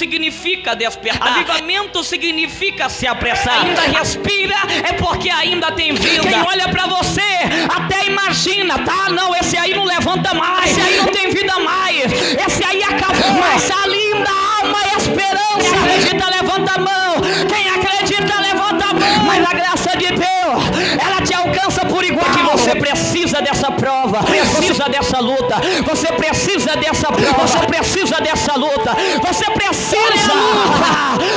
significa despertar. Avivamento significa se apressar. Ainda respira é porque ainda tem vida. Quem olha pra você até imagina, tá? Não, esse aí não levanta mais, esse aí não tem vida mais, esse aí acabou. Mas a linda alma é esperança. Quem acredita, levanta a mão. Quem acredita, levanta a mão. Mas a graça de Deus, ela te alcança por igual. Que você precisa dessa prova, precisa dessa luta, você precisa dessa prova, você precisa dessa luta, você precisa.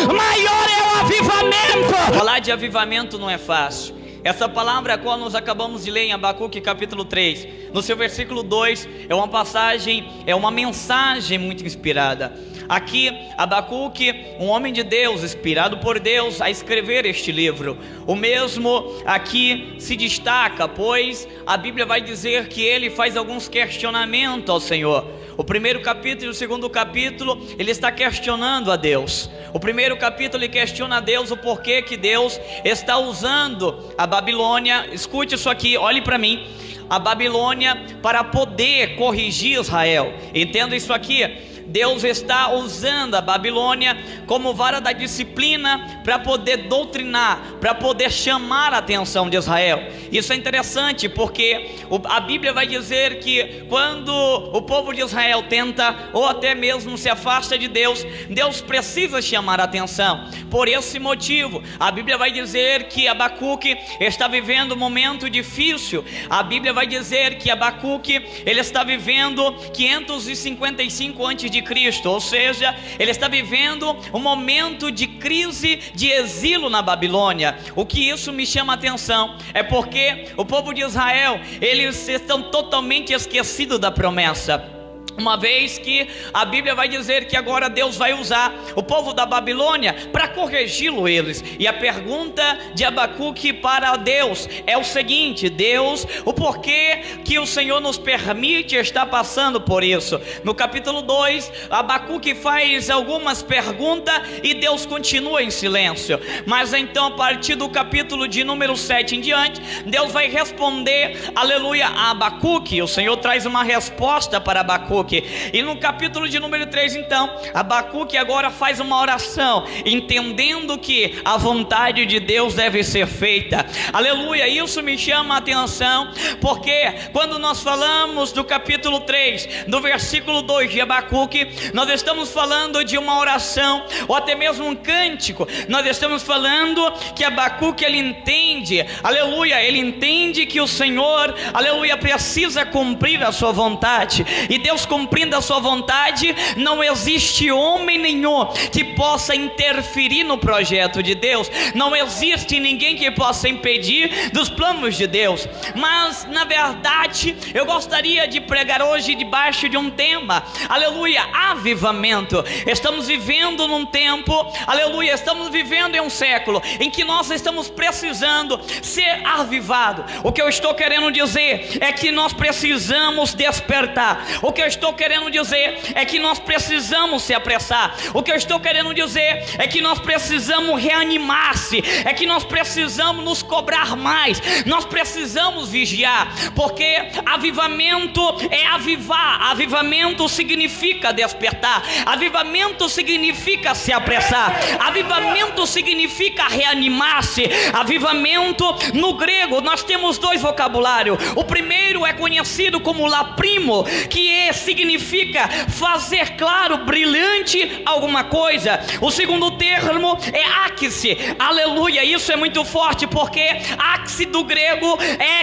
Maior é o avivamento. Falar de avivamento não é fácil. Essa palavra a qual nós acabamos de ler em Abacuque capítulo 3, no seu versículo 2, é uma passagem, é uma mensagem muito inspirada. Aqui, Abacuque, um homem de Deus, inspirado por Deus a escrever este livro. O mesmo aqui se destaca, pois a Bíblia vai dizer que ele faz alguns questionamentos ao Senhor. O primeiro capítulo e o segundo capítulo, ele está questionando a Deus. O primeiro capítulo ele questiona a Deus o porquê que Deus está usando a Babilônia. Escute isso aqui, olhe para mim. A Babilônia para poder corrigir Israel. Entenda isso aqui. Deus está usando a Babilônia como vara da disciplina para poder doutrinar, para poder chamar a atenção de Israel. Isso é interessante porque a Bíblia vai dizer que quando o povo de Israel tenta ou até mesmo se afasta de Deus, Deus precisa chamar a atenção. Por esse motivo, a Bíblia vai dizer que Abacuque está vivendo um momento difícil. A Bíblia vai dizer que Abacuque ele está vivendo 555 a.C., ou seja, ele está vivendo um momento de crise, de exílio na Babilônia. O que isso me chama a atenção é porque o povo de Israel, eles estão totalmente esquecidos da promessa. Uma vez que a Bíblia vai dizer que agora Deus vai usar o povo da Babilônia para corrigi-lo eles. E a pergunta de Abacuque para Deus é o seguinte: Deus, o porquê que o Senhor nos permite estar passando por isso? No capítulo 2, Abacuque faz algumas perguntas e Deus continua em silêncio. Mas então a partir do capítulo de número 7 em diante, Deus vai responder, aleluia, a Abacuque. O Senhor traz uma resposta para Abacuque. E no capítulo de número 3 então, Abacuque agora faz uma oração, entendendo que a vontade de Deus deve ser feita. Aleluia, isso me chama a atenção, porque quando nós falamos do capítulo 3, do versículo 2 de Abacuque, nós estamos falando de uma oração, ou até mesmo um cântico. Nós estamos falando que Abacuque ele entende, aleluia, ele entende que o Senhor, aleluia, precisa cumprir a sua vontade. E Deus cumprindo a sua vontade, não existe homem nenhum que possa interferir no projeto de Deus. Não existe ninguém que possa impedir dos planos de Deus. Mas na verdade eu gostaria de pregar hoje debaixo de um tema, aleluia, avivamento. Estamos vivendo num tempo, aleluia, estamos vivendo em um século em que nós estamos precisando ser avivado. O que eu estou querendo dizer é que nós precisamos despertar. O que eu estou querendo dizer é que nós precisamos se apressar. O que eu estou querendo dizer é que nós precisamos reanimar-se, é que nós precisamos nos cobrar mais, nós precisamos vigiar, porque avivamento é avivar, avivamento significa despertar, avivamento significa se apressar, avivamento significa reanimar-se. Avivamento no grego nós temos dois vocabulários. O primeiro é conhecido como laprimo, que significa fazer claro, brilhante alguma coisa. O segundo termo é áxice, aleluia. Isso é muito forte, porque áxice do grego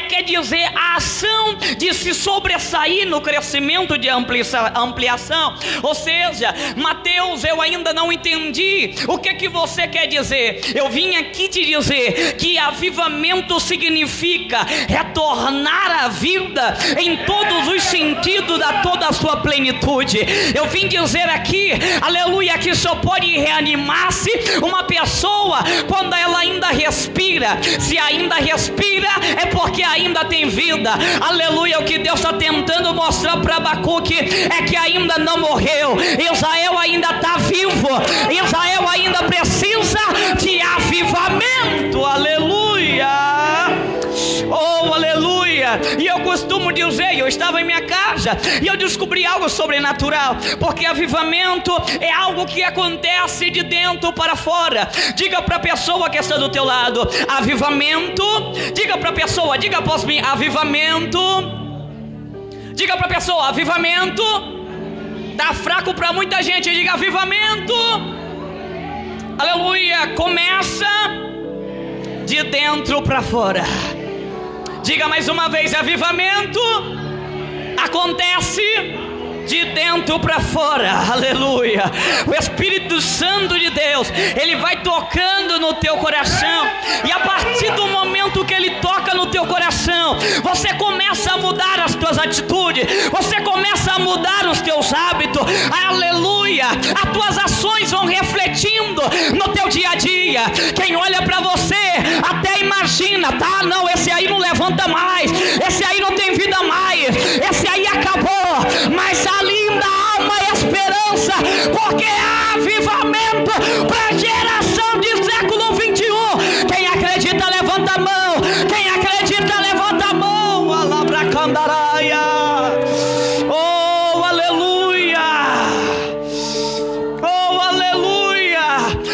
quer dizer a ação de se sobressair no crescimento de ampliação. Ou seja, Mateus, eu ainda não entendi o que você quer dizer. Eu vim aqui te dizer que avivamento significa retornar à vida em todos os sentidos da toda a sua plenitude. Eu vim dizer aqui, aleluia, que só pode reanimar-se uma pessoa quando ela ainda respira. Se ainda respira é porque ainda tem vida. Aleluia, o que Deus está tentando mostrar para Abacuque é que ainda não morreu. Israel ainda está vivo. Israel ainda precisa de avivamento. Aleluia. Oh, aleluia. E eu costumo dizer, eu estava em minha casa e eu descobri algo sobrenatural, porque avivamento é algo que acontece de dentro para fora. Diga para a pessoa que está do teu lado: avivamento. Diga para a pessoa, diga após mim: avivamento. Diga para a pessoa: avivamento. Tá fraco para muita gente, diga: avivamento. Aleluia. Começa de dentro para fora. Diga mais uma vez: avivamento acontece de dentro para fora. Aleluia. O Espírito Santo de Deus, ele vai tocando no teu coração, e a partir do momento que ele toca no teu coração, você começa a mudar as tuas atitudes, você começa a mudar os teus hábitos. Aleluia. As tuas ações vão refletindo no teu dia a dia. Quem olha para você até imagina: tá, não, esse aí não levanta mais, esse aí não tem vida mais, esse aí acabou. Mas a linda alma e esperança, porque há avivamento para a geração de século 21. Quem acredita, levanta a mão. Quem acredita, levanta a mão. Alabracandaraia. Oh, aleluia. Oh, aleluia.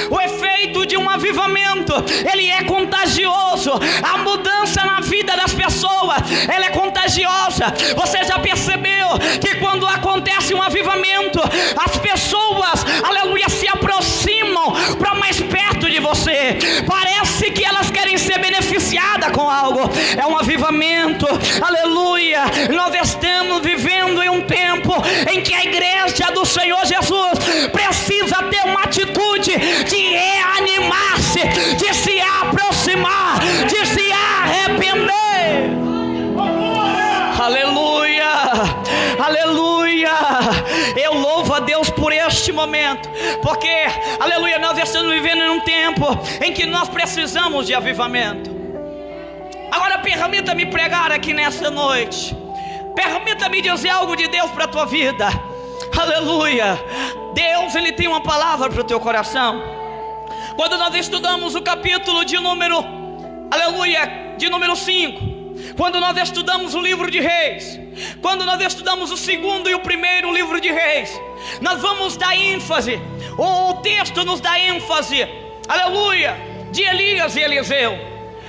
O efeito de um avivamento, ele é contagioso. A mudança na vida das pessoas, ela é contagiosa. Você já percebeu que quando acontece um avivamento, as pessoas, aleluia, se aproximam para mais perto de você? Parece que elas querem ser beneficiadas com algo. É um avivamento. Aleluia. Nós estamos vivendo em um tempo em que a igreja do Senhor Jesus precisa ter uma atitude de reanimar-se, de se aproximar, de se arrepender. Aleluia, aleluia. Eu louvo a Deus por este momento, porque, aleluia, nós estamos vivendo em um tempo em que nós precisamos de avivamento. Agora permita-me pregar aqui nesta noite, permita-me dizer algo de Deus para a tua vida. Aleluia. Deus, ele tem uma palavra para o teu coração. Quando nós estudamos o capítulo de número, aleluia, de número 5, quando nós estudamos o livro de Reis, quando nós estudamos o segundo e o primeiro livro de Reis, nós vamos dar ênfase, o texto nos dá ênfase, aleluia, de Elias e Eliseu,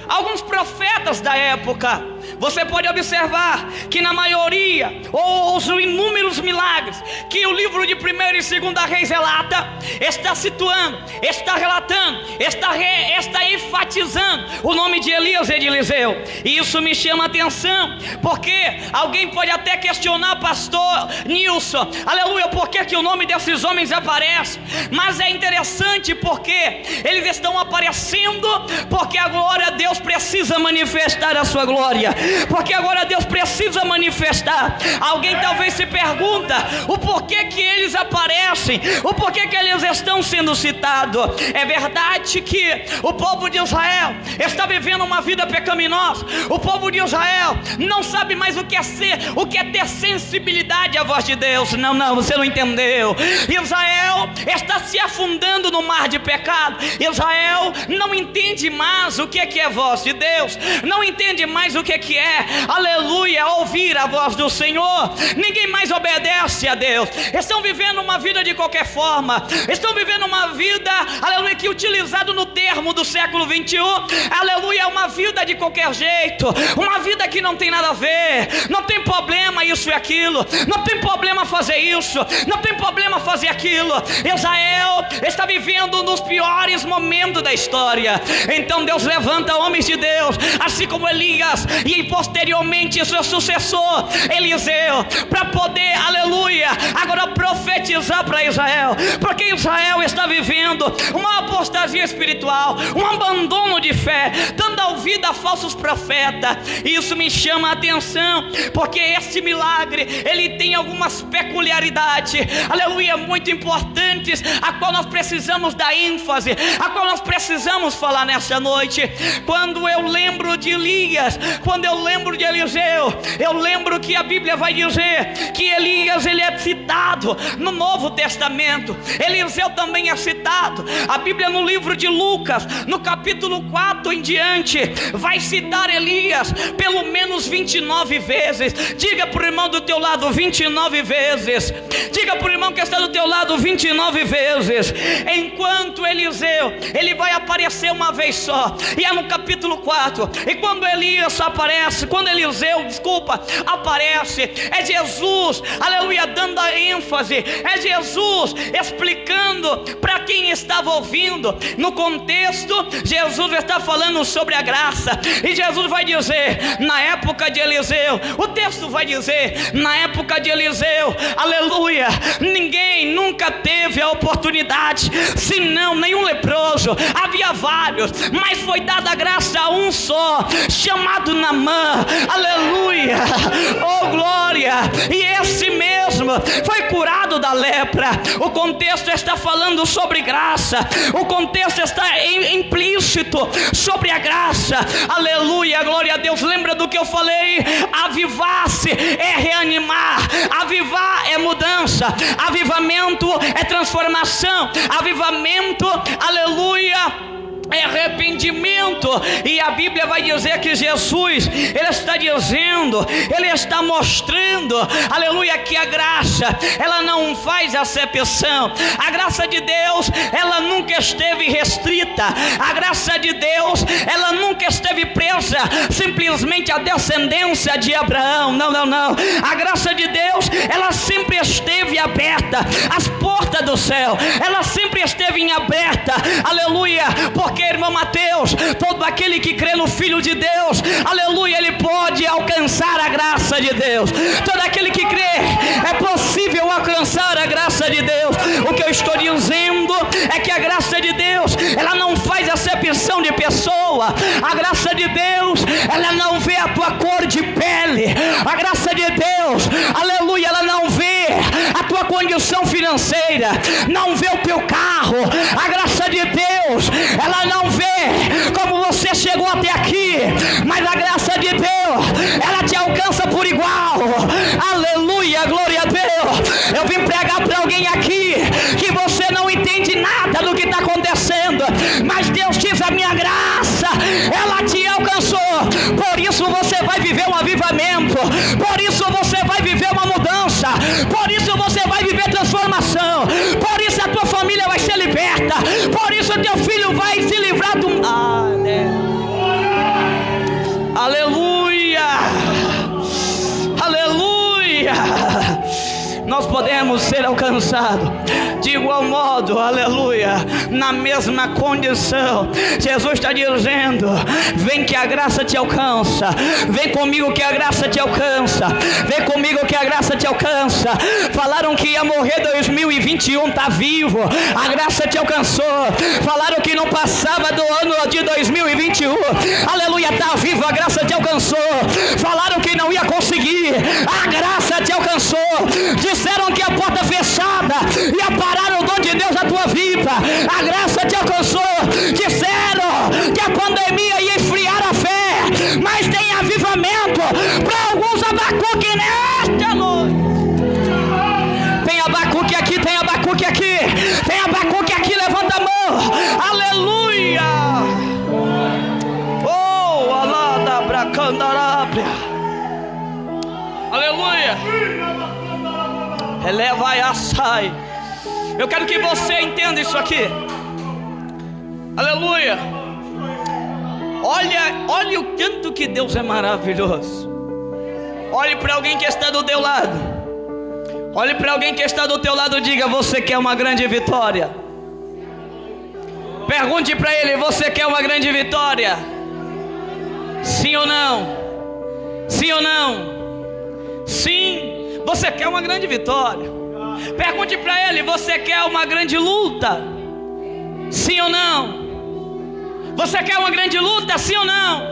alguns profetas da época. Você pode observar que na maioria, ou os inúmeros milagres que o livro de 1º e 2ª Reis relata, está situando, está relatando, está enfatizando o nome de Elias e de Eliseu. E isso me chama a atenção, porque alguém pode até questionar, pastor Nilson, aleluia, por que o nome desses homens aparece? Mas é interessante porque eles estão aparecendo, porque agora Deus precisa manifestar a sua glória, porque agora Deus precisa manifestar. Alguém talvez se pergunta o porquê que eles aparecem, o porquê que eles estão sendo citados. É verdade que o povo de Israel está vivendo uma vida pecaminosa. O povo de Israel não sabe mais o que é ter sensibilidade à voz de Deus. Não, você não entendeu. Israel está se afundando no mar de pecado. Israel não entende mais o que é voz de Deus, não entende mais o que é, aleluia, ouvir a voz do Senhor. Ninguém mais obedece a Deus. Estão vivendo uma vida de qualquer forma, estão vivendo uma vida, aleluia, que utilizado no termo do século 21, aleluia, uma vida de qualquer jeito, uma vida que não tem nada a ver. Não tem problema isso e aquilo, não tem problema fazer isso, não tem problema fazer aquilo. Israel está vivendo nos piores momentos da história. Então Deus levanta homens de Deus, assim como Elias e posteriormente seu sucessor Eliseu, para poder, aleluia, agora profetizar para Israel, porque Israel está vivendo uma apostasia espiritual, um abandono de fé, dando ouvido a falsos profetas. Isso me chama a atenção, porque esse milagre, ele tem algumas peculiaridades, aleluia, muito importantes, a qual nós precisamos dar ênfase, a qual nós precisamos falar nessa noite. Quando eu lembro de Elias, quando eu lembro de Eliseu, eu lembro que a Bíblia vai dizer que Elias, ele é citado no Novo Testamento, Eliseu também é citado citado. A Bíblia no livro de Lucas, no capítulo 4 em diante, vai citar Elias pelo menos 29 vezes. Diga para o irmão do teu lado: 29 vezes. Diga para o irmão que está do teu lado: 29 vezes. Enquanto Eliseu, ele vai aparecer uma vez só, e é no capítulo 4. E quando Elias aparece, quando Eliseu, aparece, é Jesus, aleluia, dando a ênfase, é Jesus explicando para quem estava ouvindo. No contexto, Jesus está falando sobre a graça, e Jesus vai dizer, na época de Eliseu, o texto vai dizer, na época de Eliseu, aleluia, ninguém nunca teve a oportunidade, senão nenhum leproso, havia vários, mas foi dada a graça a um só, chamado Naamã, aleluia, oh glória, e esse mesmo foi curado da lepra. O contexto está falando sobre graça, o contexto está implícito sobre a graça, aleluia, glória a Deus. Lembra do que eu falei? Avivar-se é reanimar, avivar é mudança, avivamento é transformação, avivamento, aleluia, é arrependimento. E a Bíblia vai dizer que Jesus, ele está dizendo, ele está mostrando, aleluia, que a graça, ela não faz acepção. A graça de Deus, ela nunca esteve restrita. A graça de Deus, ela nunca esteve presa simplesmente à descendência de Abraão. Não, não, não. A graça de Deus, ela sempre esteve aberta. As portas do céu, ela sempre esteve em aberta, aleluia, porque, irmão Mateus, todo aquele que crê no Filho de Deus, aleluia, ele pode alcançar a graça de Deus. Todo aquele que crê, é possível alcançar a graça de Deus. O que eu estou dizendo é que a graça de Deus, ela não faz acepção de pessoa. A graça de Deus, ela não vê a tua cor de pele. A graça de Deus, aleluia, ela não vê a tua condição financeira, não vê o teu carro. A graça de Deus, ela não vê como você chegou até aqui, mas a graça de Deus, ela te alcança por igual. Aleluia, glória a Deus. Eu vim pregar para alguém aqui que você não entende nada do que está acontecendo, mas Deus diz: a minha graça, ela te alcançou. Por isso você vai viver um avivamento, por isso você vai viver uma mudança, por isso você vai viver transformação, por isso a tua família vai ser liberta, por isso o teu filho vai se livrar do... Aleluia, aleluia. Nós podemos ser alcançados de igual modo, aleluia, na mesma condição. Jesus está dizendo: vem que a graça te alcança, vem comigo que a graça te alcança, vem comigo que a graça te alcança. Falaram que ia morrer 2021, está vivo, a graça te alcançou. Falaram que não passava do ano de 2021, aleluia, está vivo, a graça te alcançou. Falaram que não ia conseguir, a graça te alcançou. Disseram que a porta fechada ia parar o dom de Deus na tua vida, a graça te alcançou. Disseram que a pandemia ia esfriar a fé, mas tem avivamento para alguns. Abacuque nesta noite. Tem Abacuque aqui, tem Abacuque aqui, tem Abacuque aqui, levanta a mão, aleluia. Oh, alada bracandarábria, aleluia. Eleva e assai. Eu quero que você entenda isso aqui. Aleluia. Olha o tanto que Deus é maravilhoso. Olhe para alguém que está do teu lado. Olhe para alguém que está do teu lado. Diga: você quer uma grande vitória? Pergunte para ele: você quer uma grande vitória? Sim ou não? Sim ou não? Sim. Você quer uma grande vitória? Pergunte para ele: você quer uma grande luta? Sim ou não? Você quer uma grande luta? Sim ou não?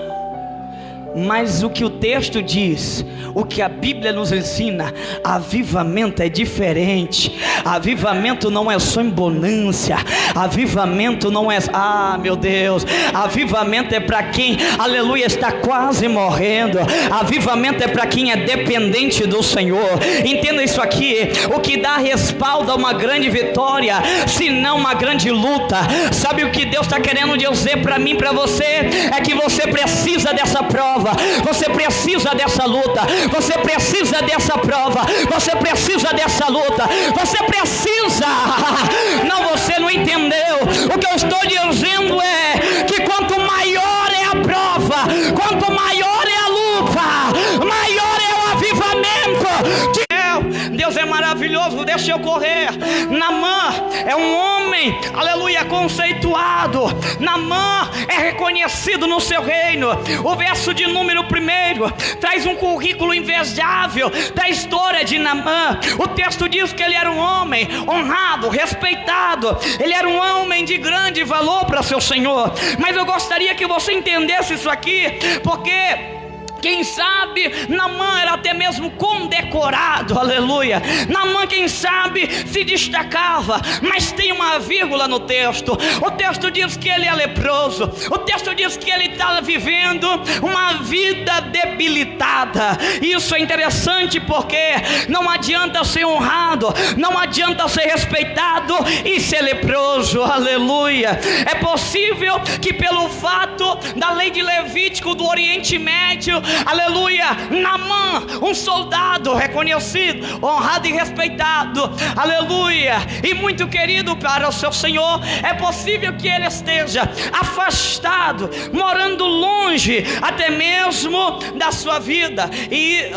Mas o que o texto diz, o que a Bíblia nos ensina, avivamento é diferente. Avivamento não é só em bonância. Avivamento não é, meu Deus, avivamento é para quem, aleluia, está quase morrendo. Avivamento é para quem é dependente do Senhor. Entenda isso aqui. O que dá respaldo a uma grande vitória, se não uma grande luta. Sabe o que Deus está querendo dizer para mim, para você? É que você precisa dessa prova, você precisa dessa luta, você precisa dessa prova, você precisa dessa luta, você precisa. Não, você não entendeu. O que eu estou dizendo é que quanto maior é a prova, quanto maior é a luta, maior é o avivamento. Deus é maravilhoso, deixa eu correr. Naamã é um homem, aleluia, conceituado. Naamã é reconhecido no seu reino. O verso de número 1 traz um currículo invejável da história de Naamã. O texto diz que ele era um homem honrado, respeitado. Ele era um homem de grande valor para seu Senhor. Mas eu gostaria que você entendesse isso aqui, porque quem sabe Naamã era até mesmo condecorado, aleluia. Naamã, quem sabe, se destacava. Mas tem uma vírgula no texto. O texto diz que ele é leproso. O texto diz que ele está vivendo uma vida debilitada. Isso é interessante, porque não adianta ser honrado, não adianta ser respeitado e ser leproso, aleluia. É possível que pelo fato da lei de Levítico do Oriente Médio, aleluia, Naamã, um soldado reconhecido, honrado e respeitado, aleluia, e muito querido para o seu Senhor, é possível que ele esteja afastado, morando longe até mesmo da sua vida,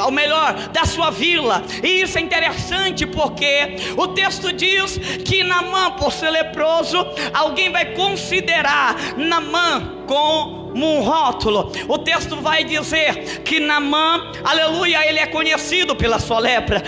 ou melhor, da sua vila. E isso é interessante, porque o texto diz que Naamã, por ser leproso, alguém vai considerar Naamã como um rótulo. O texto vai dizer que Naamã, aleluia, ele é conhecido pela sua lepra.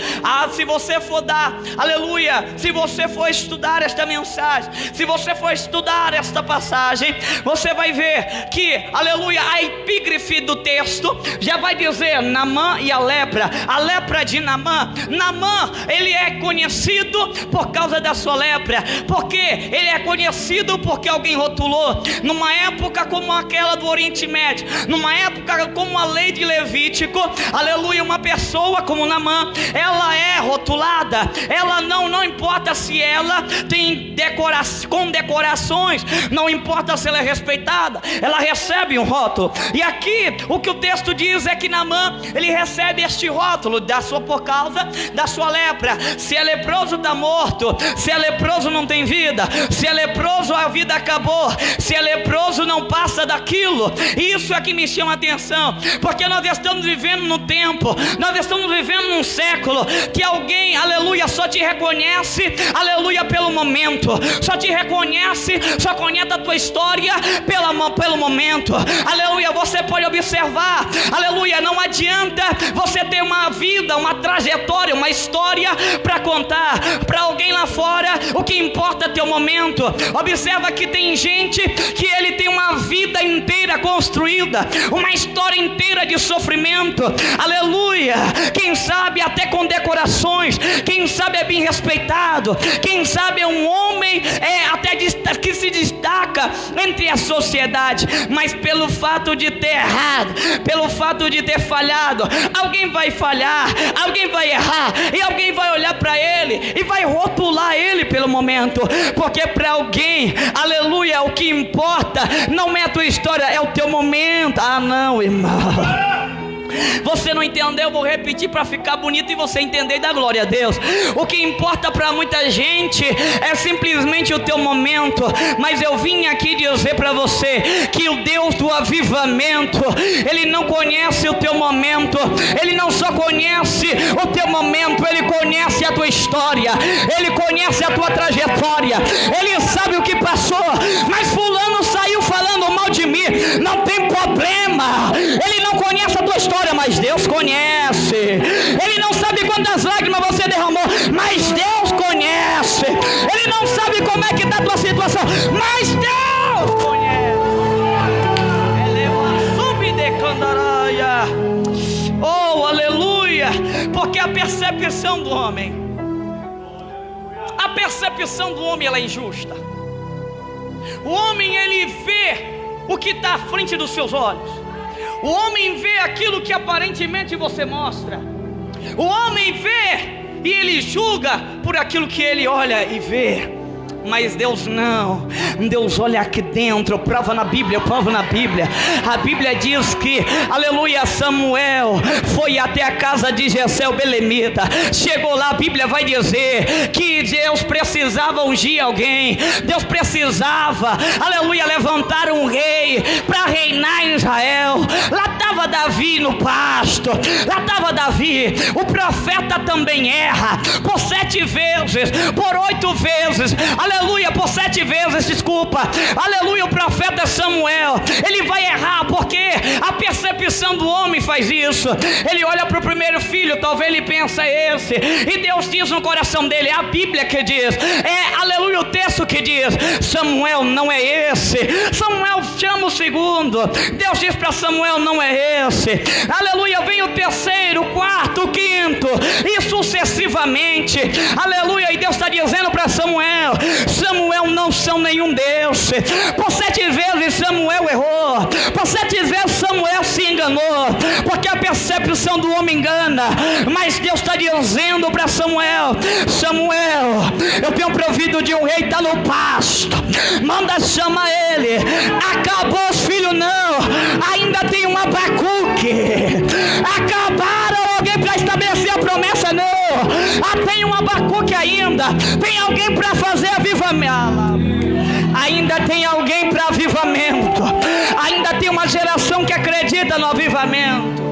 Se você for dar, aleluia, se você for estudar esta mensagem, se você for estudar esta passagem, você vai ver que, aleluia, a epígrafe do texto já vai dizer Naamã e a lepra de Naamã. Naamã, ele é conhecido por causa da sua lepra, porque ele é conhecido porque alguém rotulou. Numa época como aquela do Oriente Médio, numa época como a lei de Levítico, aleluia, uma pessoa como Naamã, ela é rotulada. Ela não importa se ela tem condecorações, não importa se ela é respeitada, ela recebe um rótulo. E aqui o que o texto diz é que Naamã, ele recebe este rótulo por causa da sua lepra. Se é leproso, está morto. Se é leproso, não tem vida. Se é leproso, a vida acabou. Se é leproso, não passa daquilo. Isso é que me chama a atenção, porque nós estamos vivendo no tempo, nós estamos vivendo num século que alguém, aleluia, só te reconhece, aleluia, pelo momento, só te reconhece, só conhece a tua história pelo momento, aleluia. Você pode observar, aleluia, não adianta você ter uma vida, uma trajetória, uma história para contar para alguém lá fora. O que importa é teu momento. Observa que tem gente que ele tem uma vida inteira construída, uma história inteira de sofrimento, aleluia. Quem sabe até com decorações, quem sabe é bem respeitado, quem sabe é um homem até que se destaca entre a sociedade, mas pelo fato de ter errado, pelo fato de ter falhado, alguém vai falhar, alguém vai errar, e alguém vai olhar para ele e vai rotular ele pelo momento, porque para alguém, aleluia, o que importa não é a tua história, é o teu momento. Não, irmão, você não entendeu, vou repetir para ficar bonito e você entender e dar glória a Deus. O que importa para muita gente é simplesmente o teu momento, mas eu vim aqui dizer para você que o Deus do avivamento, ele não conhece o teu momento, ele não só conhece o teu momento, ele conhece a tua história, ele conhece a tua trajetória, ele sabe o que passou. Mas fulano saiu falando mal de mim, não tem problema, ele não conhece a tua história, mas Deus conhece. Ele não sabe quantas lágrimas você derramou, mas Deus conhece. Ele não sabe como é que está a tua situação, mas Deus conhece. Ele é uma subdecana. Oh, aleluia! Porque a percepção do homem, ela é injusta. O homem, ele vê o que está à frente dos seus olhos. O homem vê aquilo que aparentemente você mostra. O homem vê e ele julga por aquilo que ele olha e vê. Mas Deus não, Deus olha aqui dentro. Prova na Bíblia, a Bíblia diz que, aleluia, Samuel foi até a casa de Jessé o belemita. Chegou lá, a Bíblia vai dizer que Deus precisava ungir alguém. Deus precisava, aleluia, levantar um rei para reinar em Israel. Lá estava Davi no pasto, lá estava Davi. O profeta também erra por 7 vezes, por 8 vezes, aleluia, por 7 vezes, desculpa, aleluia. O profeta Samuel, ele vai errar, porque a percepção do homem faz isso. Ele olha para o primeiro filho, talvez ele pensa esse, e Deus diz no coração dele, é a Bíblia que diz, aleluia, o texto que diz, Samuel não é esse. Samuel chama o segundo, Deus diz para Samuel, não é esse, aleluia. Vem o terceiro, o quarto, o quinto, e sucessivamente, aleluia. E Deus está dizendo para Samuel, Samuel não são nenhum Deus. Por 7 vezes Samuel errou, por 7 vezes Samuel se enganou, porque a percepção do homem engana. Mas Deus está dizendo para Samuel, Samuel, eu tenho provido de um rei, está no pasto, manda chamar ele. Acabou os filhos não, ainda tem um Abacuque. Acabaram alguém para estabelecer a promessa não, tem um Abacuque ainda, tem alguém para fazer avivamento, ainda tem alguém para avivamento, ainda tem uma geração que acredita no avivamento.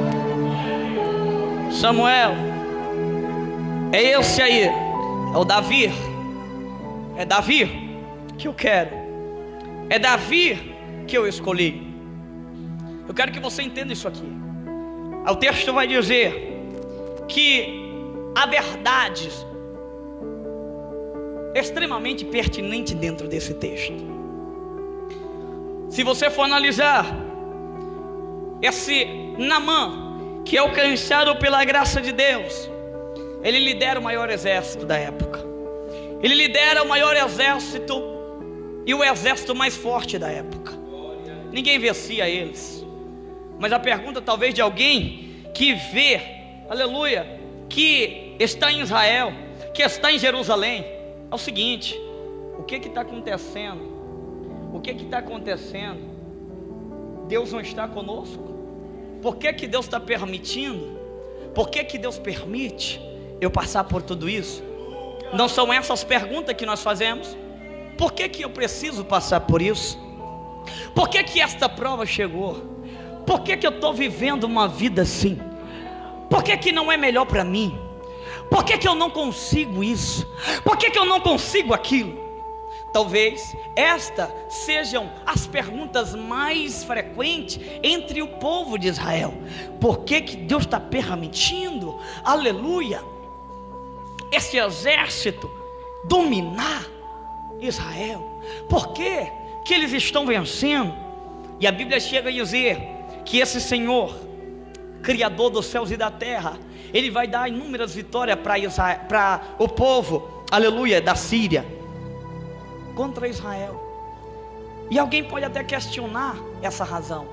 Samuel, é esse aí, é o Davi, é Davi que eu quero, é Davi que eu escolhi. Eu quero que você entenda isso aqui. O texto vai dizer que há verdades extremamente pertinentes dentro desse texto. Se você for analisar esse Naamã, que é alcançado pela graça de Deus, ele lidera o maior exército da época. Ele lidera o maior exército e o exército mais forte da época. Ninguém vencia eles. Mas a pergunta talvez de alguém que vê, aleluia, que está em Israel, que está em Jerusalém, é o seguinte: o que está acontecendo? O que está acontecendo? Deus não está conosco? Por que Deus está permitindo? Por que Deus permite eu passar por tudo isso? Não são essas perguntas que nós fazemos? Por que eu preciso passar por isso? Por que esta prova chegou? Por que eu estou vivendo uma vida assim? Por que não é melhor para mim? Por que eu não consigo isso? Por que eu não consigo aquilo? Talvez estas sejam as perguntas mais frequentes entre o povo de Israel. Por que Deus está permitindo, aleluia, esse exército dominar Israel? Por que eles estão vencendo? E a Bíblia chega a dizer que esse Senhor, Criador dos céus e da terra, Ele vai dar inúmeras vitórias para o povo, aleluia, da Síria, contra Israel. E alguém pode até questionar essa razão.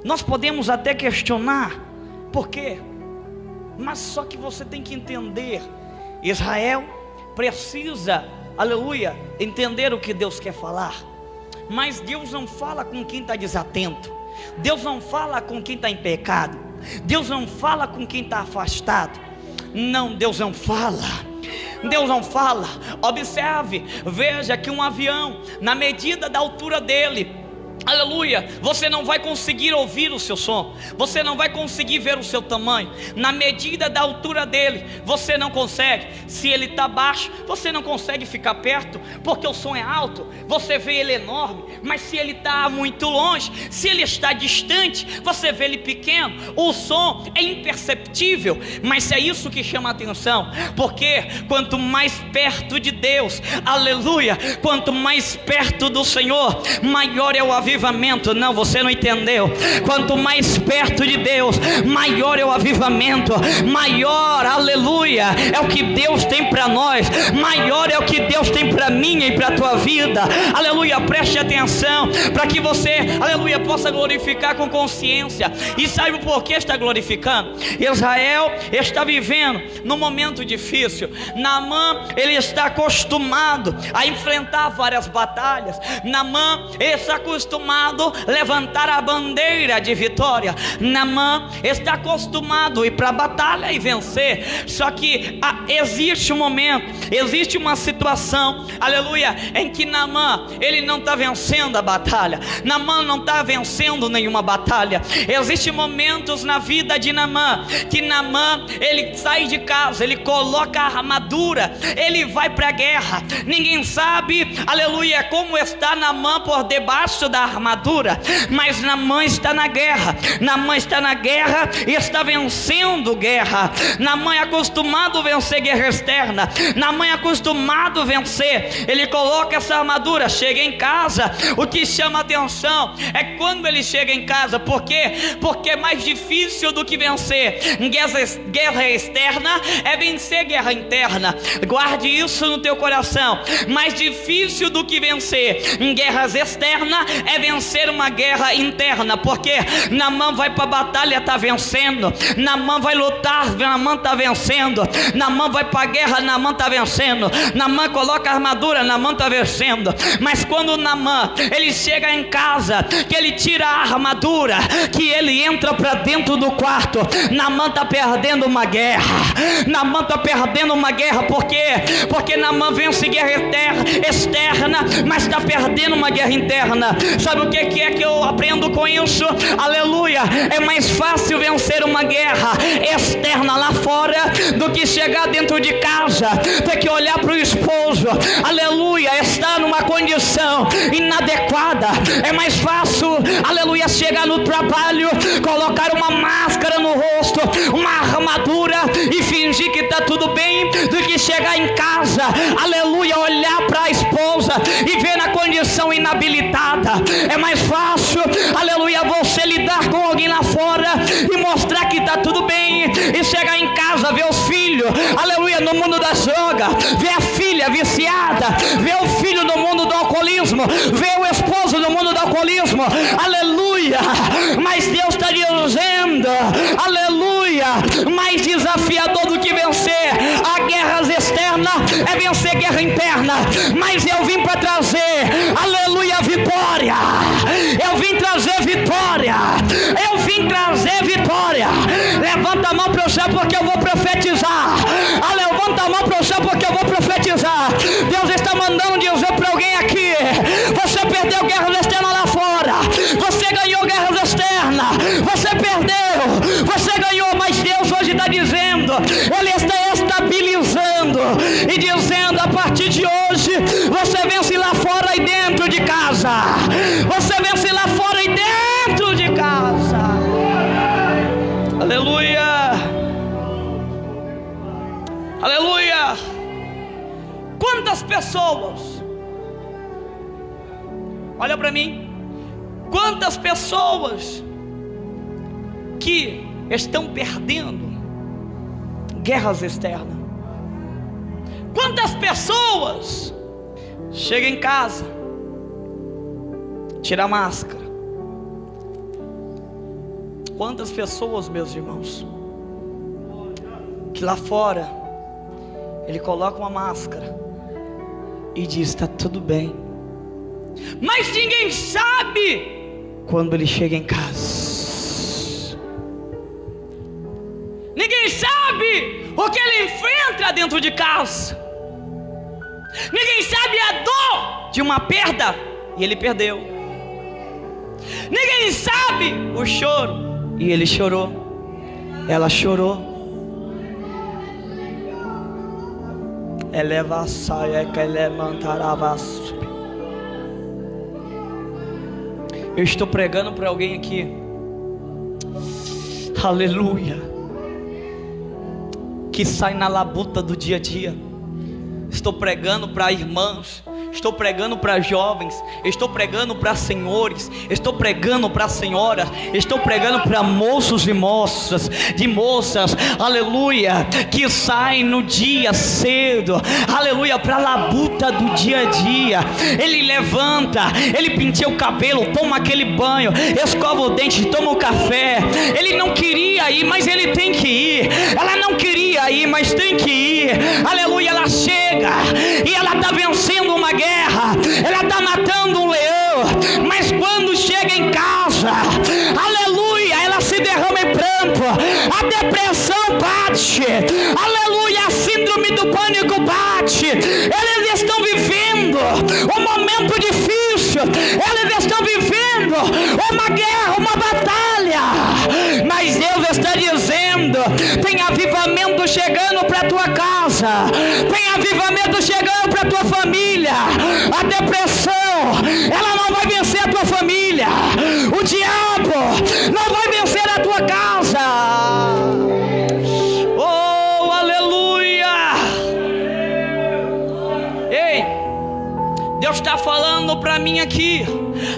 Nós podemos até questionar por quê? Mas só que você tem que entender, Israel precisa, aleluia, entender o que Deus quer falar. Mas Deus não fala com quem está desatento. Deus não fala com quem está em pecado. Deus não fala com quem está afastado. Não, Deus não fala. Deus não fala. Observe, veja que um avião, na medida da altura dele, aleluia, você não vai conseguir ouvir o seu som, você não vai conseguir ver o seu tamanho. Na medida da altura dele, você não consegue. Se ele está baixo, você não consegue ficar perto, porque o som é alto, você vê ele enorme. Mas se ele está muito longe, se ele está distante, você vê ele pequeno. O som é imperceptível. Mas é isso que chama a atenção, porque quanto mais perto de Deus, aleluia, quanto mais perto do Senhor, maior é o avivamento. avivamento. Não, você não entendeu. Quanto mais perto de Deus, maior é o avivamento, maior, aleluia, é o que Deus tem para nós, maior é o que Deus tem para mim e para a tua vida. Aleluia, preste atenção, para que você, aleluia, possa glorificar com consciência e saiba por que está glorificando. Israel está vivendo num momento difícil. Naamã, ele está acostumado a enfrentar várias batalhas. Naamã, ele está acostumado a levantar a bandeira de vitória. Naamã está acostumado a ir para a batalha e vencer. Só que existe um momento, existe uma situação, aleluia, em que Naamã, ele não está vencendo a batalha. Naamã não está vencendo nenhuma batalha. Existem momentos na vida de Naamã que Naamã, ele sai de casa, ele coloca a armadura, ele vai para a guerra. Ninguém sabe, aleluia, como está Naamã por debaixo da armadura, mas Naamã está na guerra. Naamã está na guerra e está vencendo guerra. Naamã é acostumado a vencer guerra externa. Naamã é acostumado a vencer. Ele coloca essa armadura, chega em casa. O que chama atenção é quando ele chega em casa. Por quê? Porque é mais difícil do que vencer guerra externa é vencer guerra interna. Guarde isso no teu coração. Mais difícil do que vencer em guerras externas é vencer uma guerra interna. Porque Naamã vai para a batalha, está vencendo. Naamã vai lutar, Naamã está vencendo. Naamã vai para a guerra, Naamã está vencendo. Naamã coloca a armadura, Naamã está vencendo. Mas quando Naamã, ele chega em casa, que ele tira a armadura, que ele entra para dentro do quarto, Naamã está perdendo uma guerra. Naamã está perdendo uma guerra. Por quê? Porque Naamã vence guerra externa, mas está perdendo uma guerra interna. Sabe o que é que eu aprendo com isso? Aleluia, é mais fácil vencer uma guerra externa lá fora do que chegar dentro de casa, ter que olhar para o esposo, aleluia, está numa condição inadequada. É mais fácil, aleluia, chegar no trabalho, colocar uma máscara no rosto, uma armadura e fingir que está tudo bem, do que chegar em casa, aleluia, olhar para a esposa e ver na condição inabilitada. É mais fácil, aleluia, você lidar com alguém lá fora e mostrar que está tudo bem, e chegar em casa, ver os filhos, aleluia, no mundo da droga, ver a filha viciada, ver o filho no mundo do alcoolismo, ver o esposo no mundo do alcoolismo, aleluia. Mas Deus está dizendo, aleluia, mais desafiador do que vencer a guerras externas é vencer guerra interna. Mas eu vim para trazer, aleluia, vitória. Eu vim trazer vitória. Eu vim trazer vitória. Levanta a mão para o céu, porque eu vou profetizar. Levanta a mão para o céu, porque eu vou profetizar. Deus está mandando dizer para alguém aqui: você perdeu guerras externas lá fora, você ganhou guerras externas, você perdeu, você ganhou. Mas Deus hoje está dizendo, Ele está estabilizando e dizendo: a partir de hoje você vence lá fora e dentro de casa. Você vence lá fora e dentro de casa. Aleluia, aleluia. Quantas pessoas, olha para mim, quantas pessoas que estão perdendo guerras externas. Quantas pessoas chegam em casa, tira a máscara. Quantas pessoas, meus irmãos, que lá fora ele coloca uma máscara e diz: está tudo bem. Mas ninguém sabe quando ele chega em casa. Ninguém sabe o que ele enfrenta dentro de casa. Ninguém sabe a dor de uma perda, e ele perdeu. Ninguém sabe o choro, e ele chorou. Ela chorou. Eleva a saia que ele levantará. Eu estou pregando para alguém aqui, aleluia, que sai na labuta do dia a dia. Estou pregando para irmãos estou pregando para jovens, estou pregando para senhores, estou pregando para senhoras, estou pregando para moços e moças, aleluia, que saem no dia cedo, aleluia, para a labuta do dia a dia. Ele levanta, ele penteia o cabelo, toma aquele banho, escova o dente, toma o café. Ele não queria ir, mas ele tem que ir. Ela não queria ir, mas tem que ir. Aleluia, ela chega e ela está vencendo uma guerra, ela está matando um leão, mas quando chega em casa, aleluia, ela se derrama em pranto, a depressão bate, aleluia, a síndrome do pânico bate. Eles estão vivendo um momento difícil, eles estão vivendo uma guerra, uma batalha, mas Deus está dizendo: tem avivamento chegando para a tua casa, tem avivamento chegando para a tua família. A depressão, ela não vai vencer a tua família, o diabo não vai vencer a tua casa. Oh, aleluia! Ei, Deus está falando para mim aqui.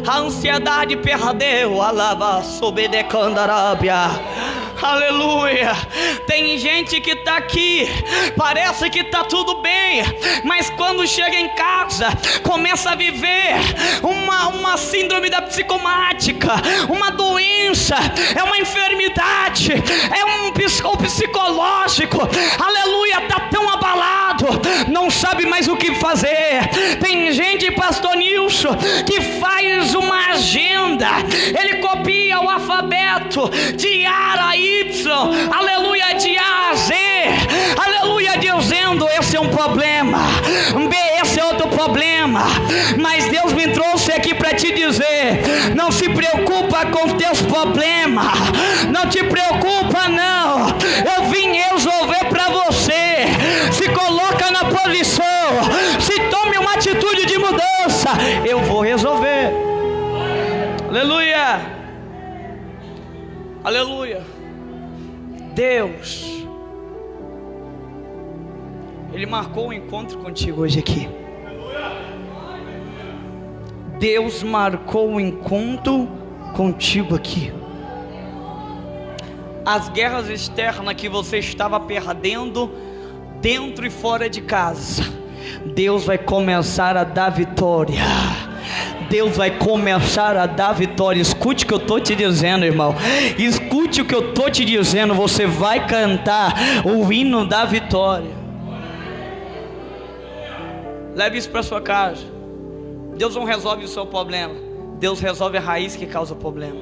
A ansiedade perdeu, alava sob de candarábia. Aleluia. Tem gente que está aqui, parece que está tudo bem, mas quando chega em casa, começa a viver uma síndrome da psicomática, uma doença, é uma enfermidade, é um psicológico. Aleluia, está tão abalado, não sabe mais o que fazer. Tem gente, pastor Nilson, que faz uma agenda, ele copia o alfabeto de A a Y, aleluia, de A a Z, aleluia, dizendo: esse é um problema, B, esse é outro problema. Mas Deus me trouxe aqui para te dizer: não se preocupa com teus problemas, não te preocupa não, eu vim resolver para você. Se coloca na posição, se tome uma atitude de mudança, eu vou resolver. Aleluia, aleluia. Deus, Ele marcou um encontro contigo hoje aqui. Deus marcou um encontro contigo aqui. As guerras externas que você estava perdendo dentro e fora de casa, Deus vai começar a dar vitória. Deus vai começar a dar vitória. Escute o que eu estou te dizendo, irmão. Escute o que eu estou te dizendo. Você vai cantar o hino da vitória. Leve isso para sua casa. Deus não resolve o seu problema, Deus resolve a raiz que causa o problema.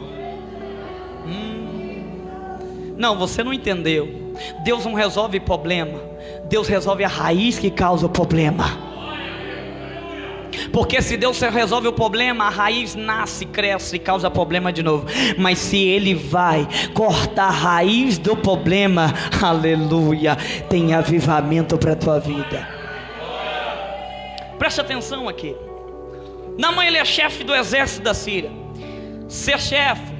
Não, você não entendeu. Deus não resolve problema, Deus resolve a raiz que causa o problema. Porque se Deus resolve o problema, a raiz nasce, cresce e causa problema de novo. Mas se Ele vai cortar a raiz do problema, aleluia, tem avivamento para a tua vida. Preste atenção aqui. Naamã, ele é chefe do exército da Síria. Ser chefe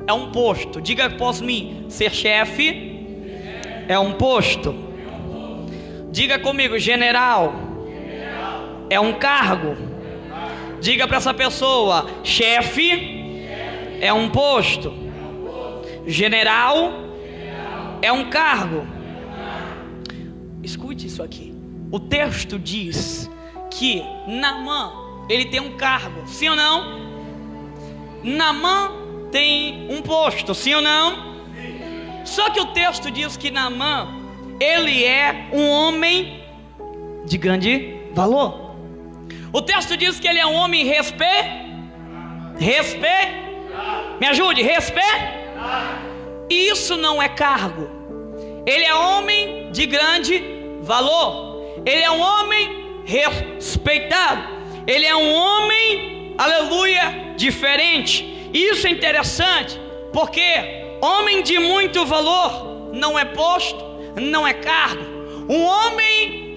é um posto. Diga após mim: ser chefe é um posto. Diga comigo: general é um cargo. Diga para essa pessoa: chefe é um posto, general é um cargo. Escute isso aqui. O texto diz que Naamã, ele tem um cargo, sim ou não? Naamã tem um posto, sim ou não? Só que o texto diz que Naamã, ele é um homem de grande valor. O texto diz que ele é um homem me ajude, e isso não é cargo. Ele é homem de grande valor. Ele é um homem respeitado. Ele é um homem, aleluia, diferente. E isso é interessante, porque homem de muito valor não é posto, não é cargo. Um homem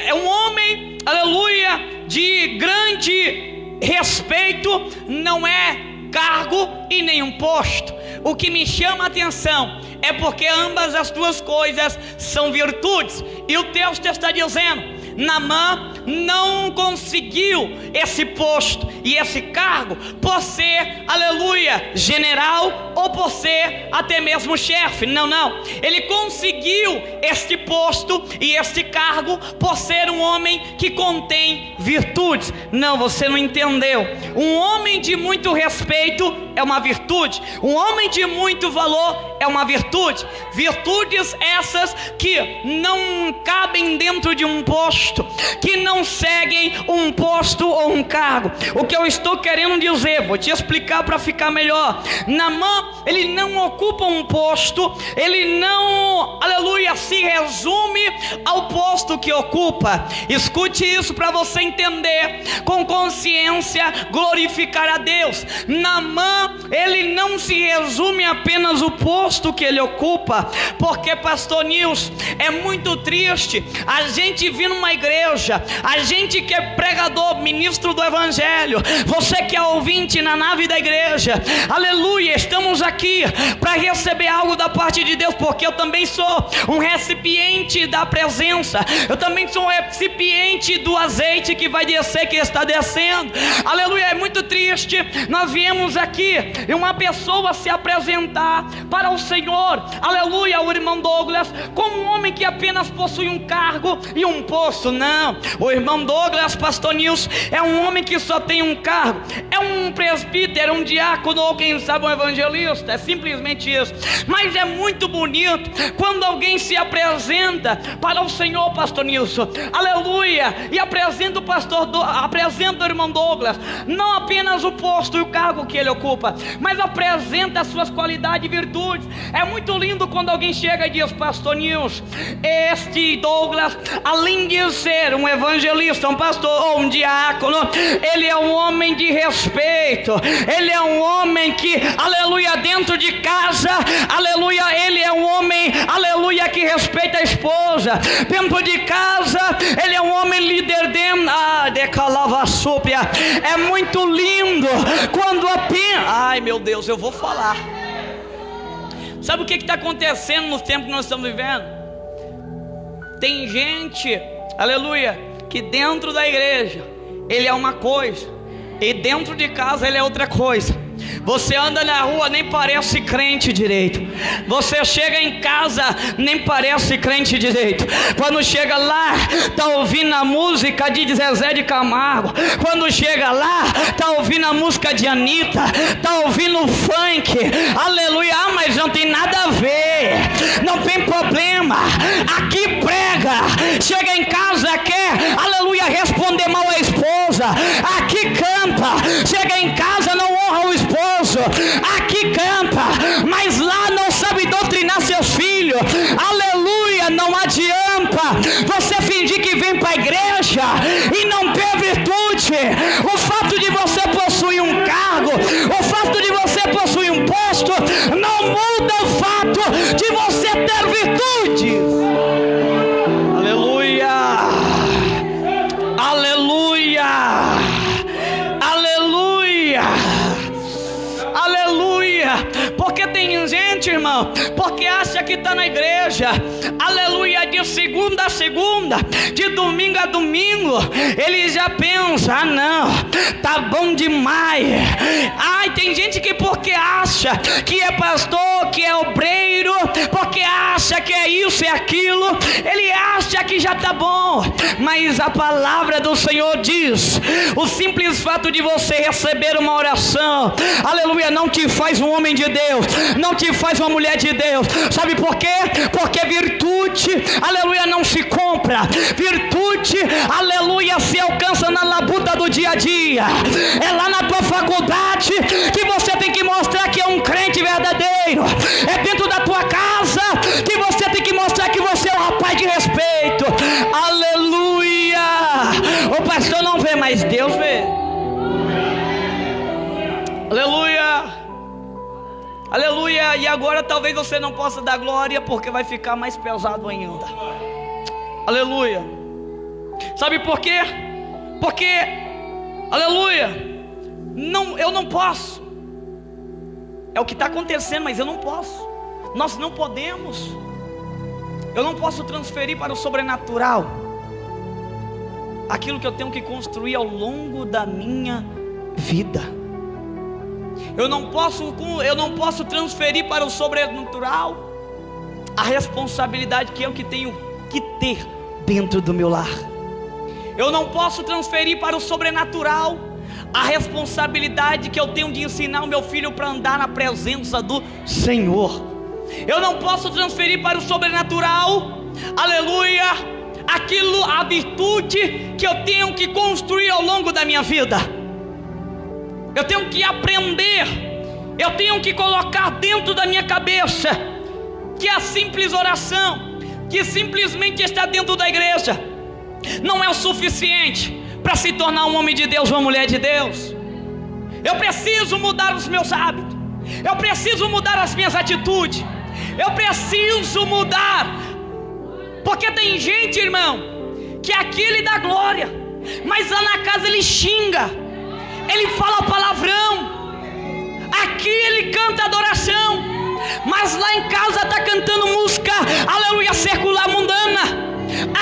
é um homem, aleluia, de grande respeito, não é cargo e nem um posto. O que me chama a atenção é porque ambas as duas coisas são virtudes. E o texto está dizendo: Naamã não conseguiu esse posto e esse cargo por ser, aleluia, general ou por ser até mesmo chefe. Não. Ele conseguiu este posto e este cargo por ser um homem que contém virtudes. Não, você não entendeu. Um homem de muito respeito é uma virtude. Um homem de muito valor é uma virtude. Virtudes essas que não cabem dentro de um posto, que não seguem um posto ou um cargo. O que eu estou querendo dizer, vou te explicar para ficar melhor. Naamã, ele não ocupa um posto, ele não, aleluia, se resume ao posto que ocupa. Escute isso para você entender com consciência, glorificar a Deus. Naamã, ele não se resume apenas o posto que ele ocupa, porque, pastor Nilson, é muito triste a gente vir numa igreja, a gente que é pregador, ministro do evangelho, você que é ouvinte na nave da igreja, aleluia, estamos aqui para receber algo da parte de Deus, porque eu também sou um recipiente da presença, eu também sou um recipiente do azeite que vai descer, que está descendo, aleluia. É muito triste nós viemos aqui e uma pessoa se apresentar para o Senhor, aleluia, o irmão Douglas, como um homem que apenas possui um cargo e um posto. Não, o irmão Douglas, pastor Nilson, é um homem que só tem um cargo, é um presbítero, um diácono, ou quem sabe um evangelista, é simplesmente isso. Mas é muito bonito quando alguém se apresenta para o Senhor, pastor Nilson, aleluia, e apresenta apresenta o irmão Douglas, não apenas o posto e o cargo que ele ocupa, mas apresenta as suas qualidades e virtudes. É muito lindo quando alguém chega e diz: pastor Nilson, este Douglas, além de ser um evangelista, um pastor ou um diácono, ele é um homem de respeito, ele é um homem que, aleluia, dentro de casa, aleluia, ele é um homem, aleluia, que respeita a esposa, dentro de casa, ele é um homem líder de calavaçúpia. É muito lindo quando apenas, ai meu Deus, eu vou falar. Sabe o que está acontecendo nos tempos que nós estamos vivendo? Tem gente, aleluia, que dentro da igreja ele é uma coisa e dentro de casa ele é outra coisa. Você anda na rua, nem parece crente direito. Você chega em casa, nem parece crente direito. Quando chega lá, tá ouvindo a música de Zezé de Camargo. Quando chega lá, tá ouvindo a música de Anitta, tá ouvindo o funk. Aleluia, mas não tem nada a ver. Não tem problema. Aqui prega. Chega em casa, quer, aleluia, responder mal à esposa. Aqui canta. Chega em casa, não honra o esposo. Aqui canta, mas lá não sabe doutrinar seus filhos. Aleluia, não adianta você fingir que vem para a igreja e não ter virtude. O fato de você possuir um cargo, o fato de você possuir um posto, não muda o fato de você ter virtude. Aleluia, aleluia, aleluia, aleluia. Porque tem gente, irmão, porque acha que está na igreja, aleluia, de segunda a segunda, de domingo a domingo, ele já pensa: ah não, tá bom demais. Ai, tem gente que porque acha que é pastor, que é obreiro, porque acha que é isso e aquilo, ele acha que já tá bom. Mas a palavra do Senhor diz: o simples fato de você receber uma oração, aleluia, não te faz um homem de Deus, não te faz uma mulher de Deus. Sabe por quê? Porque virtude, aleluia, não se compra. Virtude, aleluia, se alcança na labuta do dia a dia. É lá na tua faculdade que você tem que mostrar que é um crente verdadeiro. É dentro da tua casa que você tem que mostrar que você é um rapaz de respeito. Aleluia. O pastor não vê, mas Deus vê. Aleluia. Aleluia. E agora talvez você não possa dar glória, porque vai ficar mais pesado ainda. Aleluia. Sabe por quê? Porque, aleluia, eu não posso. É o que está acontecendo, mas eu não posso. Nós não podemos. Eu não posso transferir para o sobrenatural. aquilo que eu tenho que construir ao longo da minha vida. Eu não posso transferir para o sobrenatural a responsabilidade que eu que tenho que ter dentro do meu lar. Eu não posso transferir para o sobrenatural a responsabilidade que eu tenho de ensinar o meu filho para andar na presença do Senhor. Eu não posso transferir para o sobrenatural, aleluia, a virtude que eu tenho que construir ao longo da minha vida. Eu tenho que aprender, eu tenho que colocar dentro da minha cabeça que a simples oração, que simplesmente está dentro da igreja, não é o suficiente para se tornar um homem de Deus, uma mulher de Deus. Eu preciso mudar os meus hábitos, eu preciso mudar as minhas atitudes, eu preciso mudar, porque tem gente, irmão, que aqui ele dá glória, mas lá na casa ele xinga, ele fala palavrão, aqui ele canta adoração, mas lá em casa está cantando música, aleluia, secular, mundana.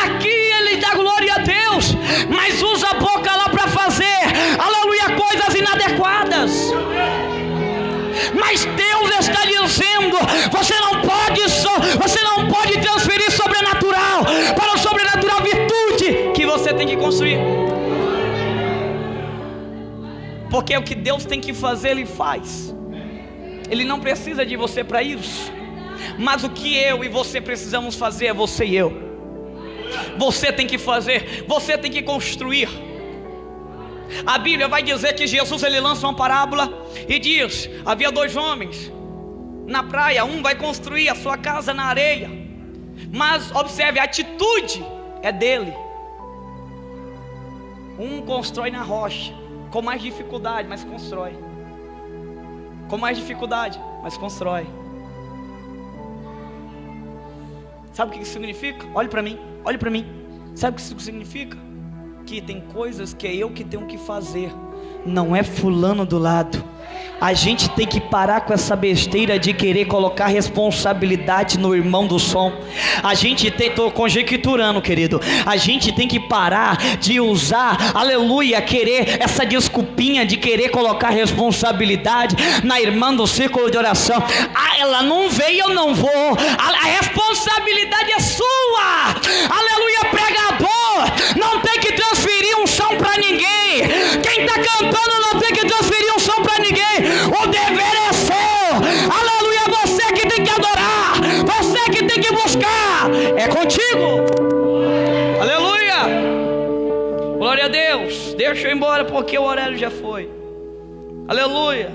Aqui ele dá glória a Deus, mas usa a boca lá para fazer, aleluia, coisas inadequadas. Mas Deus está dizendo: você não pode transferir sobrenatural para o sobrenatural, virtude que você tem que construir. Porque o que Deus tem que fazer, Ele faz. Ele não precisa de você para isso. Mas o que eu e você precisamos fazer é você e eu. Você tem que fazer, você tem que construir. A Bíblia vai dizer que Jesus, ele lança uma parábola e diz: havia 2 homens na praia, um vai construir a sua casa na areia, mas observe, a atitude é dele. Um constrói na rocha, com mais dificuldade, mas constrói. Com mais dificuldade, mas constrói. Sabe o que isso significa? Olhe para mim, olhe para mim. Sabe o que isso significa? Que tem coisas que é eu que tenho que fazer, não é fulano do lado. A gente tem que parar com essa besteira de querer colocar responsabilidade no irmão do som. A gente tem, estou conjecturando, querido, a gente tem que parar de usar, aleluia, querer essa desculpinha de querer colocar responsabilidade na irmã do círculo de oração. Ah, ela não veio, eu não vou. A responsabilidade é sua. Aleluia, pregador não tem que transferir um som para ninguém. Quem está cantando não tem que transferir um som para ninguém. O dever é seu, aleluia, você que tem que adorar, você que tem que buscar, é contigo, aleluia, glória a Deus. Deixa eu ir embora porque o horário já foi, aleluia.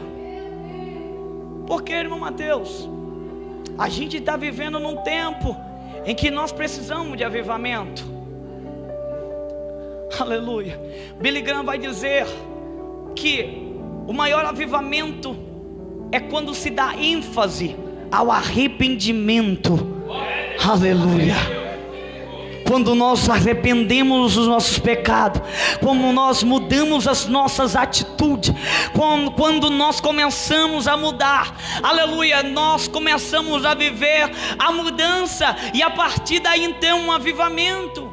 Porque, irmão Mateus, a gente está vivendo num tempo em que nós precisamos de avivamento, aleluia. Billy Graham vai dizer que o maior avivamento é quando se dá ênfase ao arrependimento. Aleluia. Quando nós arrependemos dos nossos pecados, quando nós mudamos as nossas atitudes, quando nós começamos a mudar, aleluia, nós começamos a viver a mudança, e a partir daí então um avivamento.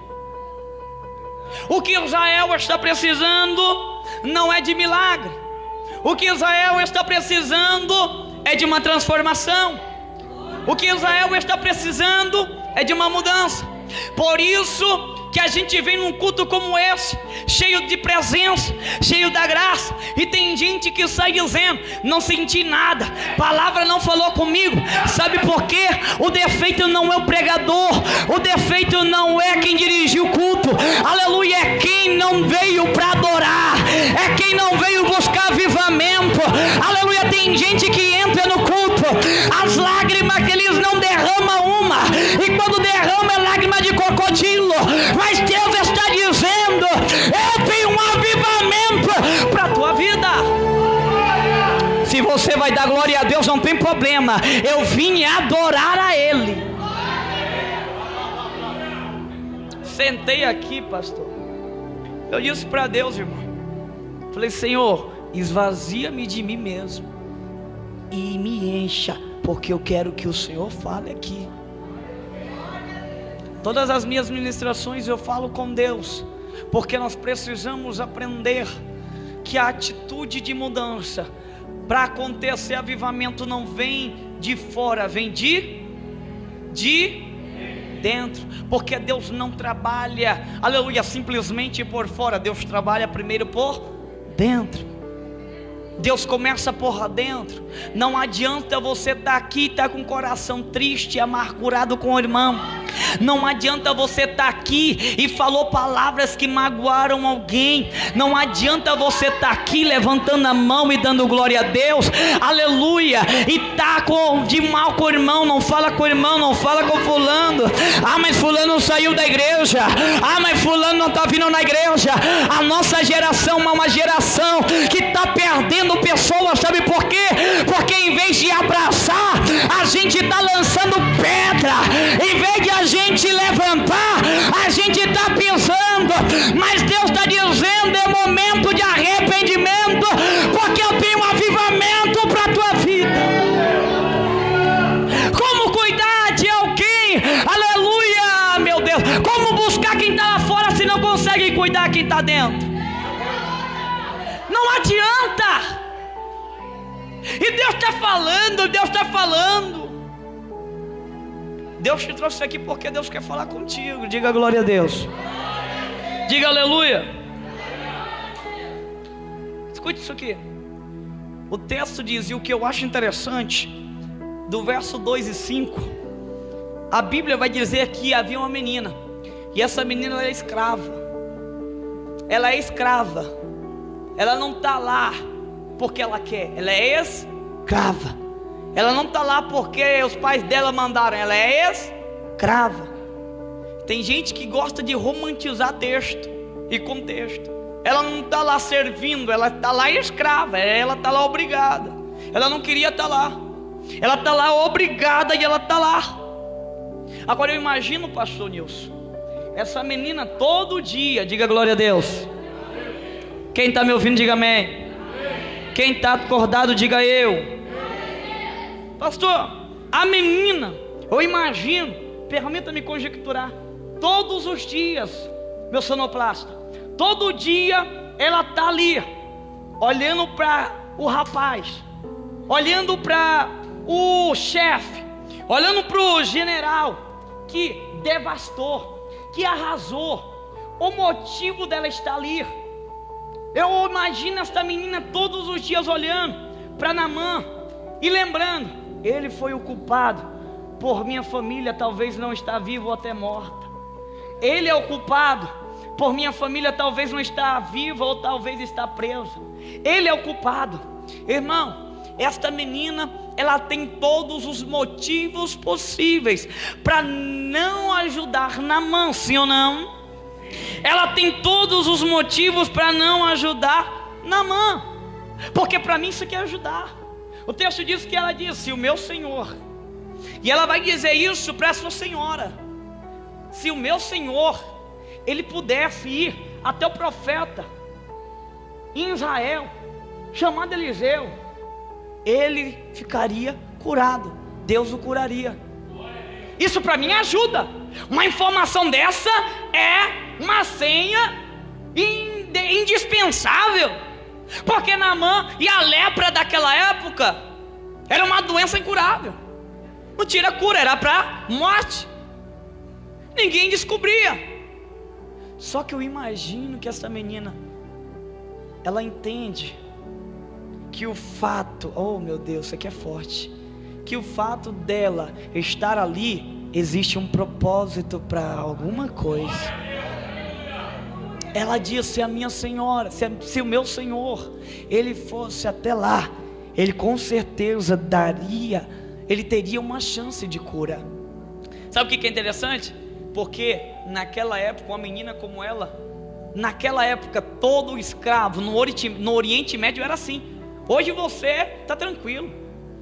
O que Israel está precisando não é de milagre. O que Israel está precisando é de uma transformação. O que Israel está precisando é de uma mudança. Por isso que a gente vem num culto como esse, cheio de presença, cheio da graça, e tem gente que sai dizendo: não senti nada, palavra não falou comigo. Sabe por quê? O defeito não é o pregador, o defeito não é quem dirigiu o culto, aleluia, é quem não veio para adorar, é quem não veio buscar avivamento, aleluia. Tem gente que entra no culto, as lágrimas que eles não derramam uma, e quando derrama é lágrima de crocodilo. Mas Deus está dizendo: eu tenho um avivamento para a tua vida. Se você vai dar glória a Deus, não tem problema, eu vim adorar a Ele. Sentei aqui, pastor, eu disse para Deus, irmão, falei: Senhor, esvazia-me de mim mesmo e me encha, porque eu quero que o Senhor fale aqui. Todas as minhas ministrações eu falo com Deus: Porque nós precisamos aprender que a atitude de mudança, para acontecer avivamento, não vem de fora, vem de dentro. Porque Deus não trabalha, aleluia, simplesmente por fora. Deus trabalha primeiro por dentro. Deus começa por dentro. Não adianta você estar aqui e estar com o coração triste, amargurado com o irmão. Não adianta você estar aqui e falou palavras que magoaram alguém. Não adianta você estar aqui levantando a mão e dando glória a Deus, aleluia, e tá de mal com o irmão. Não fala com o irmão, não fala com fulano. Ah, mas fulano saiu da igreja. Ah, mas fulano não está vindo na igreja. A nossa geração é uma geração que está perdendo pessoas. Sabe por quê? Porque em vez de abraçar, a gente está lançando pedra. Em vez de a gente levantar, a gente está pisando. Mas Deus está dizendo: é momento de arrependimento, porque eu tenho um avivamento para a tua vida. Como cuidar de alguém? Aleluia, meu Deus. Como buscar quem está lá fora se não consegue cuidar quem está dentro? Não adianta. E Deus está falando, Deus está falando. Deus te trouxe aqui porque Deus quer falar contigo. Diga glória a Deus. Diga aleluia. Escute isso aqui. O texto diz, e o que eu acho interessante, do verso 2 e 5, a Bíblia vai dizer que havia uma menina, e essa menina é escrava. Ela é escrava. Ela não está lá porque ela quer. Ela é escrava. Ela não está lá porque os pais dela mandaram. Ela é escrava. Tem gente que gosta de romantizar texto e contexto. Ela não está lá servindo, ela está lá escrava. Ela está lá obrigada. Ela não queria estar lá. Ela está lá obrigada e ela está lá. Agora eu imagino, pastor Nilson, essa menina todo dia, diga glória a Deus. Quem está me ouvindo, diga amém. Quem está acordado, diga eu. Pastor, a menina, eu imagino, permita-me conjecturar, todos os dias, meu sonoplasta, todo dia ela está ali, olhando para o rapaz, olhando para o chefe, olhando para o general, que devastou, que arrasou. O motivo dela estar ali, eu imagino esta menina todos os dias olhando para Naamã e lembrando: ele foi o culpado por minha família talvez não estar viva ou até morta. Ele é o culpado por minha família talvez não estar viva ou talvez estar presa. Ele é o culpado. Irmão, esta menina, ela tem todos os motivos possíveis para não ajudar Naamã, sim ou não? Ela tem todos os motivos para não ajudar Naamã, porque para mim isso aqui é ajudar. O texto diz que ela disse: o meu Senhor, e ela vai dizer isso para a sua senhora, se o meu Senhor, ele pudesse ir até o profeta em Israel, chamado Eliseu, ele ficaria curado, Deus o curaria. Isso para mim ajuda. Uma informação dessa é uma senha indispensável, porque Naamã e a lepra daquela época era uma doença incurável, não tinha cura, era para morte, ninguém descobria. Só que eu imagino que essa menina, ela entende que o fato, oh meu Deus, isso aqui é forte, que o fato dela estar ali, existe um propósito para alguma coisa. Ela disse: a minha senhora, se o meu Senhor, ele fosse até lá, ele com certeza ele teria uma chance de cura. Sabe o que é interessante? Porque naquela época, uma menina como ela, naquela época, todo escravo no Oriente Médio era assim. Hoje você está tranquilo.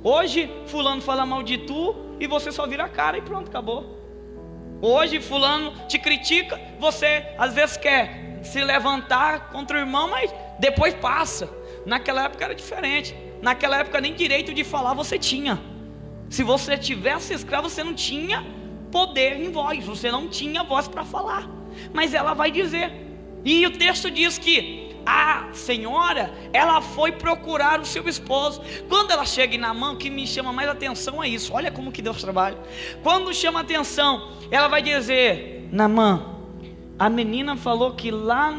Hoje fulano fala mal de tu e você só vira a cara e pronto, acabou. Hoje fulano te critica, você às vezes quer se levantar contra o irmão, mas depois passa. Naquela época era diferente. Naquela época nem direito de falar você tinha. Se você tivesse escravo, você não tinha poder em voz, você não tinha voz para falar. Mas ela vai dizer: E o texto diz que a senhora, ela foi procurar o seu esposo. Quando ela chega em Naamã, o que me chama mais atenção é isso. Olha como que Deus trabalha. Quando chama atenção, ela vai dizer: Naamã, a menina falou que lá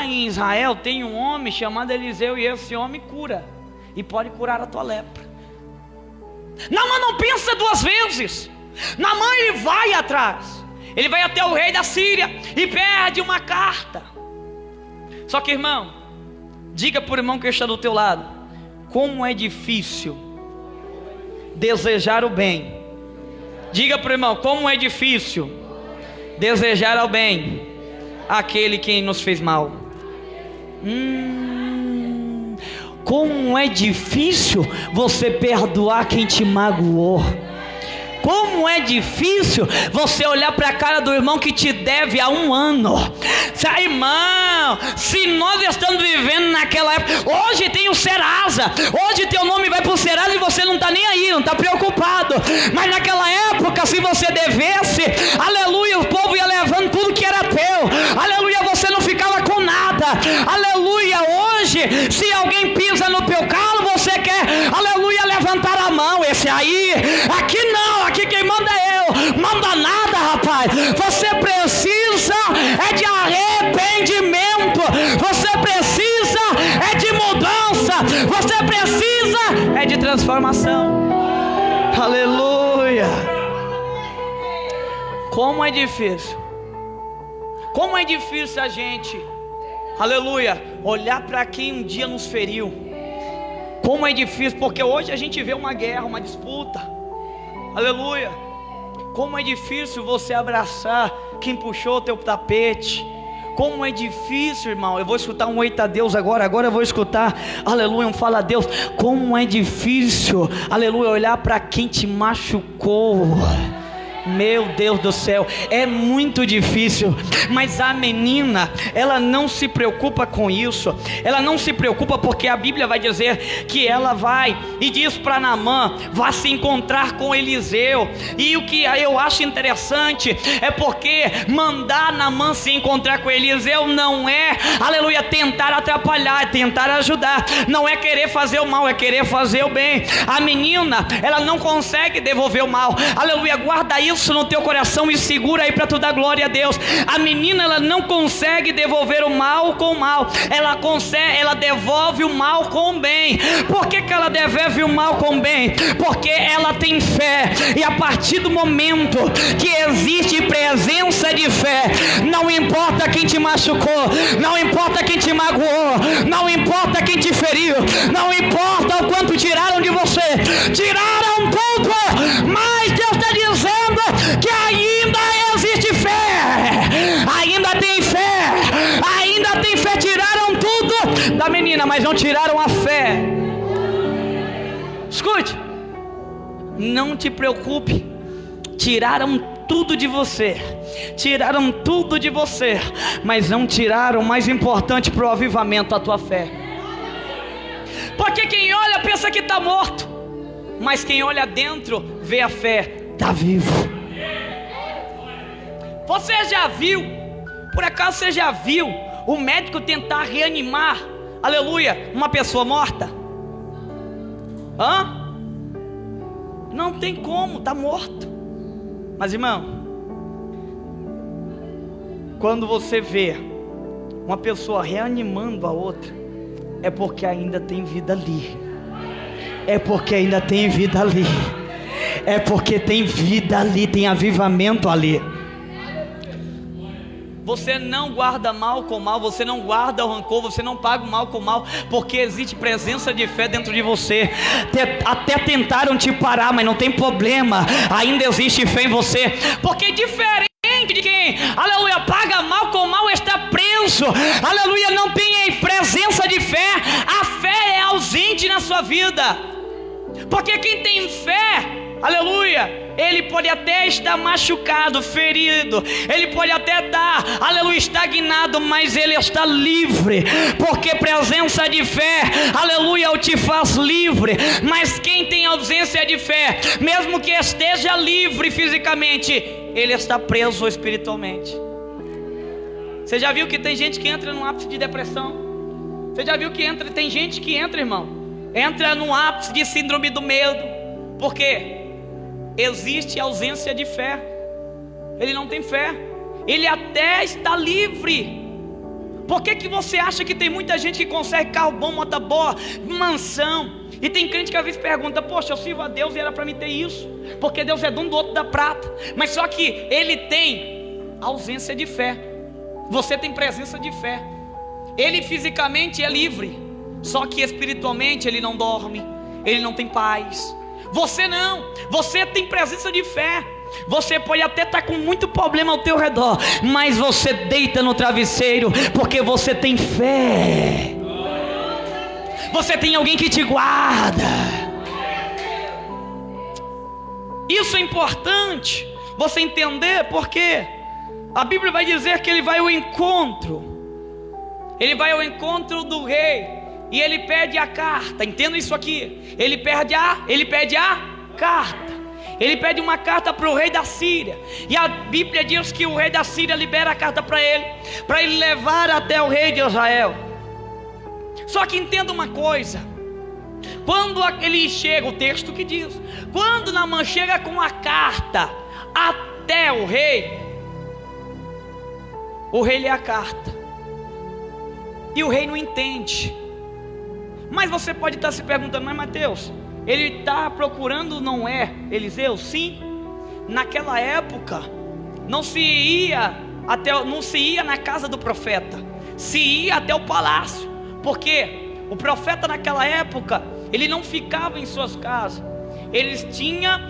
em Israel tem um homem chamado Eliseu, e esse homem cura, e pode curar a tua lepra. Naamã não pensa duas vezes. Naamã, ele vai atrás. Ele vai até o rei da Síria e pede uma carta. Só que, irmão, diga para o irmão que está do teu lado: como é difícil desejar o bem. Diga para o irmão: como é difícil desejar ao bem aquele que nos fez mal. Como é difícil você perdoar quem te magoou. Como é difícil você olhar para a cara do irmão que te deve há 1 ano. Irmão, se nós estamos vivendo naquela época, hoje tem o Serasa, hoje teu nome vai para o Serasa e você não está nem aí, não está preocupado. Mas naquela época, se você devesse, aleluia, o povo ia levando tudo que era teu, aleluia, você não ficava com nada, aleluia. Hoje, se alguém pisa no teu calo, você quer, aleluia, levantar a mão. Esse aí, aqui não, aqui quem manda é eu, manda nada, rapaz. Você precisa é de arrependimento, você precisa é de mudança, você precisa é de transformação. Aleluia. Como é difícil, como é difícil a gente, aleluia, olhar para quem um dia nos feriu. Como é difícil, porque hoje a gente vê uma guerra, uma disputa, aleluia. Como é difícil você abraçar quem puxou o teu tapete. Como é difícil, irmão. Eu vou escutar um eita Deus agora eu vou escutar, aleluia, um fala Deus. Como é difícil, aleluia, olhar para quem te machucou. Meu Deus do céu, é muito difícil. Mas a menina, ela não se preocupa com isso. Ela não se preocupa, porque a Bíblia vai dizer que ela vai e diz para Naamã: vá se encontrar com Eliseu. E o que eu acho interessante é porque mandar Naamã se encontrar com Eliseu não é, aleluia, tentar atrapalhar, é tentar ajudar. Não é querer fazer o mal, é querer fazer o bem. A menina, ela não consegue devolver o mal, aleluia, guarda isso no teu coração e segura aí para tu dar glória a Deus. A menina, ela não consegue devolver o mal com o mal, ela devolve o mal com o bem. Por que ela devolve o mal com o bem? Porque ela tem fé. E a partir do momento que existe presença de fé, não importa quem te machucou, não importa quem te magoou, não importa quem te feriu, não importa o quanto tiraram de você, tiraram tudo, mas Deus está dizendo que ainda existe fé, ainda tem fé, ainda tem fé. Tiraram tudo da menina, mas não tiraram a fé. Escute, não te preocupe, tiraram tudo de você, tiraram tudo de você, mas não tiraram o mais importante para o avivamento, a tua fé. Porque quem olha pensa que está morto, mas quem olha dentro vê a fé, está vivo. Você já viu, por acaso você já viu o médico tentar reanimar, aleluia, uma pessoa morta? Não tem como, está morto. Mas irmão, quando você vê uma pessoa reanimando a outra, é porque ainda tem vida ali. É porque ainda tem vida ali. É porque tem vida ali, tem avivamento ali. Você não guarda mal com mal, você não guarda o rancor, você não paga o mal com mal, porque existe presença de fé dentro de você. Até tentaram te parar, mas não tem problema, ainda existe fé em você. Porque diferente de quem, aleluia, paga mal com mal, está preso, aleluia, não tem presença de fé. A fé é ausente na sua vida. Porque quem tem fé, aleluia, ele pode até estar machucado, ferido, ele pode até estar, aleluia, estagnado, mas ele está livre, porque presença de fé, aleluia, te faz livre. Mas quem tem ausência de fé, mesmo que esteja livre fisicamente, ele está preso espiritualmente. Você já viu que tem gente que entra num ápice de depressão? Você já viu que tem gente que entra, irmão, entra num ápice de síndrome do medo? Por quê? Existe ausência de fé. Ele não tem fé. Ele até está livre. Por que você acha que tem muita gente que consegue carro bom, moto boa, mansão? E tem crente que às vezes pergunta: poxa, eu sirvo a Deus e era para mim ter isso, porque Deus é dono do outro da prata. Mas só que ele tem ausência de fé. Você tem presença de fé. Ele fisicamente é livre, só que espiritualmente ele não dorme, ele não tem paz. Você não, você tem presença de fé. Você pode até estar com muito problema ao teu redor, mas você deita no travesseiro, porque você tem fé. Você tem alguém que te guarda. Isso é importante você entender, porque a Bíblia vai dizer que ele vai ao encontro. Ele vai ao encontro do rei e ele pede a carta. Entenda isso aqui. Ele pede a carta. Ele pede uma carta para o rei da Síria. E a Bíblia diz que o rei da Síria libera a carta para ele levar até o rei de Israel. Só que entenda uma coisa: quando ele chega, o texto que diz, quando Naamã chega com a carta até o rei lê a carta e o rei não entende. Mas você pode estar se perguntando: mas Mateus, ele está procurando, não é Eliseu? Sim. Naquela época não se ia na casa do profeta, se ia até o palácio, porque o profeta naquela época ele não ficava em suas casas. Eles tinham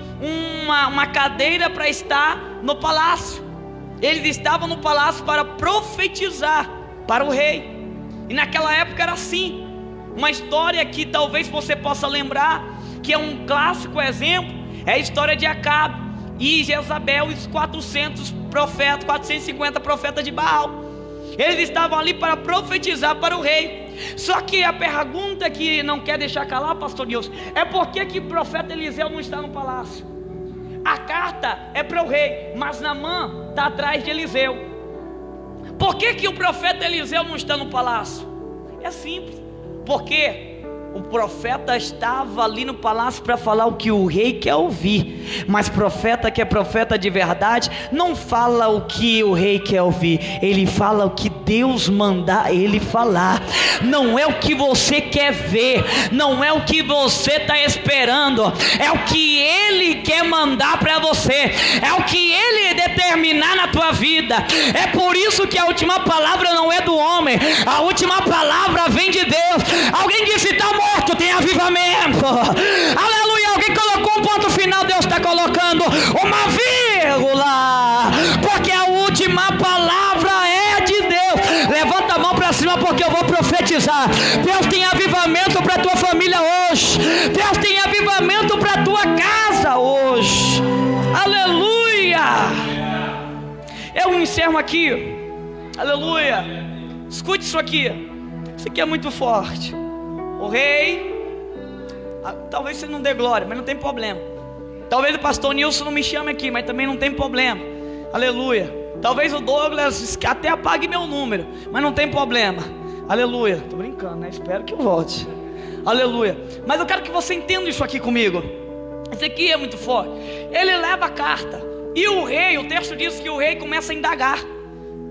uma cadeira para estar no palácio. Eles estavam no palácio para profetizar para o rei. E naquela época era assim. Uma história que talvez você possa lembrar, que é um clássico exemplo, é a história de Acabe e Jezabel, os 450 profetas de Baal. Eles estavam ali para profetizar para o rei. Só que a pergunta que não quer deixar calar, pastor Nilson, é por que o profeta Eliseu não está no palácio? A carta é para o rei, mas Naamã está atrás de Eliseu. Por que o profeta Eliseu não está no palácio? É simples, porque o profeta estava ali no palácio para falar o que o rei quer ouvir. Mas profeta que é profeta de verdade não fala o que o rei quer ouvir, ele fala o que Deus mandar ele falar. Não é o que você quer ver, não é o que você está esperando, é o que ele quer mandar para você, é o que ele determinar na tua vida. É por isso que a última palavra não é do homem, a última palavra vem de Deus. Alguém disse: está morto, tem avivamento. Aleluia. Alguém colocou um ponto final, Deus está colocando uma vírgula, porque a última palavra é de Deus. Levanta a mão para cima, porque eu vou profetizar. Deus tem avivamento para a tua família hoje. Deus tem avivamento para a tua casa hoje. Aleluia. Eu encerro aqui. Aleluia. Escute isso aqui. Isso aqui é muito forte. O rei, talvez você não dê glória, mas não tem problema. Talvez o pastor Nilson não me chame aqui, mas também não tem problema. Aleluia. Talvez o Douglas até apague meu número, mas não tem problema. Aleluia. Tô brincando, né? Espero que volte. Aleluia. Mas eu quero que você entenda isso aqui comigo. Isso aqui é muito forte. Ele leva a carta e o rei, o texto diz que o rei começa a indagar: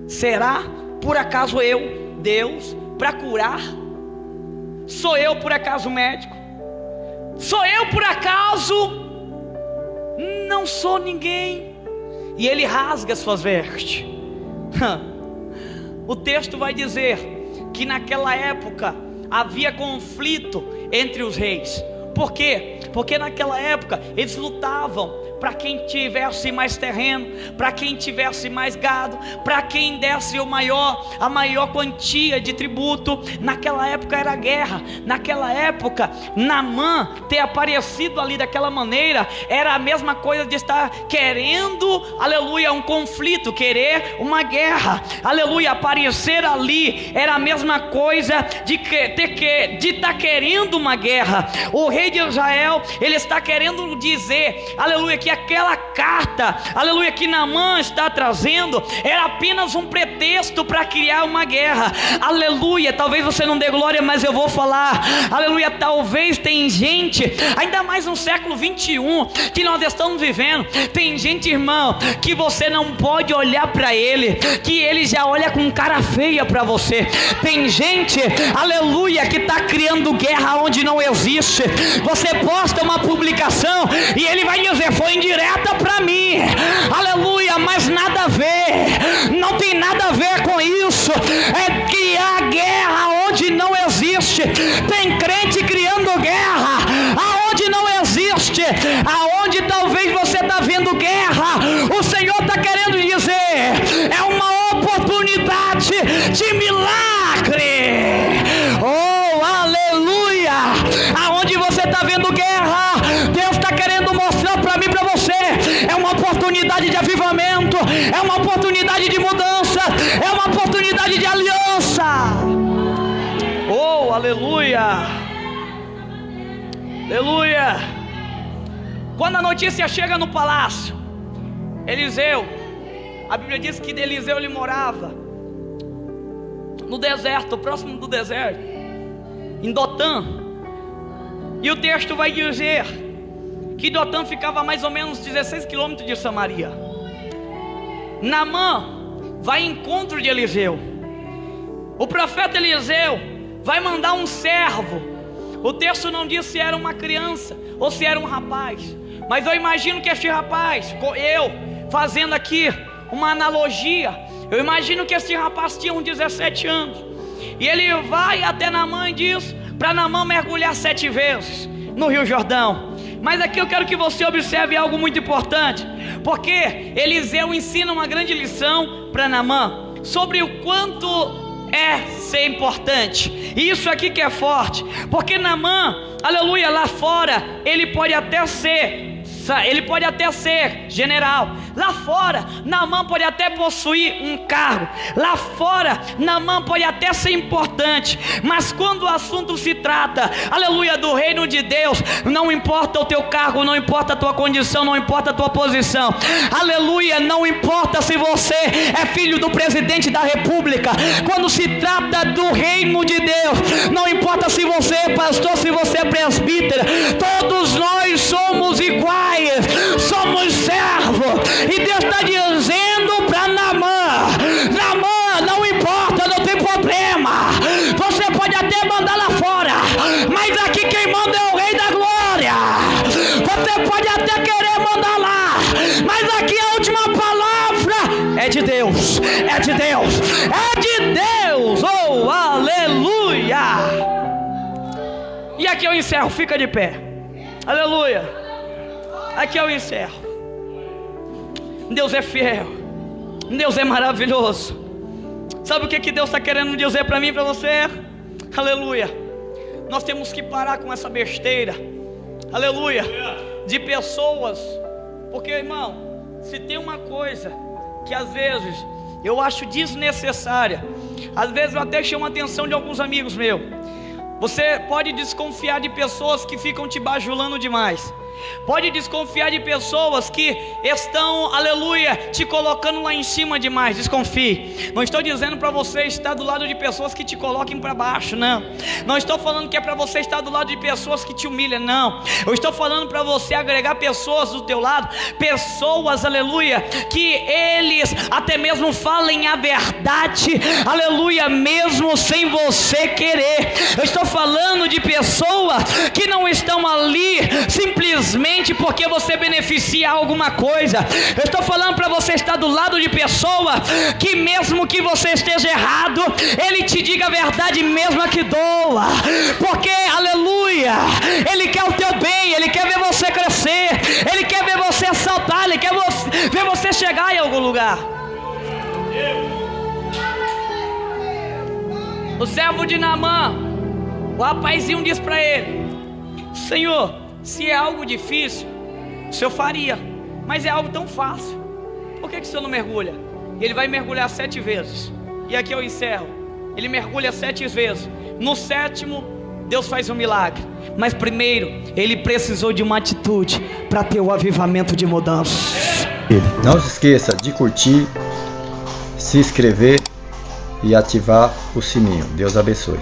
será por acaso eu, Deus, para curar? Sou eu por acaso médico? Sou eu por acaso? Não sou ninguém. E ele rasga suas vestes. O texto vai dizer que naquela época havia conflito entre os reis. Por quê? Porque naquela época eles lutavam para quem tivesse mais terreno, para quem tivesse mais gado, para quem desse a maior quantia de tributo. Naquela época era guerra. Naquela época, Naamã ter aparecido ali daquela maneira era a mesma coisa de estar querendo, aleluia, um conflito, querer uma guerra. Aleluia, aparecer ali era a mesma coisa de estar querendo uma guerra. O rei de Israel, ele está querendo dizer, aleluia, que aquela carta, aleluia, que Naamã está trazendo era apenas um pretexto para criar uma guerra. Aleluia, talvez você não dê glória, mas eu vou falar. Aleluia, talvez tem gente, ainda mais no século 21 que nós estamos vivendo, tem gente, irmão, que você não pode olhar para ele, que ele já olha com cara feia para você. Tem gente, aleluia, que está criando guerra onde não existe. Você posta uma publicação e ele vai dizer: foi indireta para mim, aleluia, mas nada a ver, não tem nada a ver com isso. É criar guerra onde não existe. Tem crente criando guerra aonde não existe, aonde talvez você está vendo guerra, o Senhor está querendo dizer: é uma oportunidade de milagre. Oh, aleluia! Aonde você está vendo guerra, Deus está querendo mostrar para mim e para você: é uma oportunidade de avivamento, é uma oportunidade de mudança, é uma oportunidade de aliança. Oh, aleluia! Aleluia! Quando a notícia chega no palácio, Eliseu, a Bíblia diz que Eliseu ele morava no deserto, próximo do deserto, em Dotã. E o texto vai dizer que Dotã ficava a mais ou menos 16 quilômetros de Samaria. Naamã vai em encontro de Eliseu. O profeta Eliseu vai mandar um servo. O texto não diz se era uma criança ou se era um rapaz, mas eu imagino que este rapaz, eu fazendo aqui uma analogia, eu imagino que este rapaz tinha uns 17 anos. E ele vai até Naamã e diz para Naamã mergulhar 7 vezes no Rio Jordão. Mas aqui eu quero que você observe algo muito importante, porque Eliseu ensina uma grande lição para Naamã sobre o quanto é ser importante. E isso aqui que é forte, porque Naamã, aleluia, lá fora ele pode até ser general. Lá fora, Naamã pode até possuir um cargo. Lá fora, Naamã pode até ser importante. Mas quando o assunto se trata, aleluia, do reino de Deus, não importa o teu cargo, não importa a tua condição, não importa a tua posição. Aleluia, não importa se você é filho do presidente da república. Quando se trata do reino de Deus, não importa se você é pastor, se você é presbítero, todos nós somos iguais. Somos servos. E Deus está dizendo para Naamã: Naamã, não importa, não tem problema. Você pode até mandar lá fora, mas aqui quem manda é o Rei da Glória. Você pode até querer mandar lá, mas aqui a última palavra é de Deus. É de Deus. É de Deus. Oh, aleluia. E aqui eu encerro, fica de pé. Aleluia. Aqui eu encerro. Deus é fiel, Deus é maravilhoso. Sabe o que Deus está querendo dizer para mim e para você? Aleluia. Nós temos que parar com essa besteira, aleluia, de pessoas. Porque, irmão, se tem uma coisa que às vezes eu acho desnecessária, às vezes eu até chamo a atenção de alguns amigos meus. Você pode desconfiar de pessoas que ficam te bajulando demais. Pode desconfiar de pessoas que estão, aleluia, te colocando lá em cima demais. Desconfie. Não estou dizendo para você estar do lado de pessoas que te coloquem para baixo, não. Não estou falando que é para você estar do lado de pessoas que te humilham, não. Eu estou falando para você agregar pessoas do teu lado, pessoas, aleluia, que eles até mesmo falem a verdade, aleluia, mesmo sem você querer. Eu estou falando de pessoas que não estão ali simplesmente porque você beneficia alguma coisa. Eu estou falando para você estar do lado de pessoa que mesmo que você esteja errado, ele te diga a verdade mesmo que doa. Porque, aleluia, ele quer o teu bem, ele quer ver você crescer, ele quer ver você saltar, ele quer ver você chegar em algum lugar. O servo de Naamã, o rapazinho diz para ele: Senhor, se é algo difícil, o senhor faria, mas é algo tão fácil, por que o senhor não mergulha? Ele vai mergulhar 7 vezes. E aqui eu encerro. Ele mergulha 7 vezes. No 7º, Deus faz um milagre. Mas primeiro, ele precisou de uma atitude para ter o avivamento de mudança. Não se esqueça de curtir, se inscrever e ativar o sininho. Deus abençoe.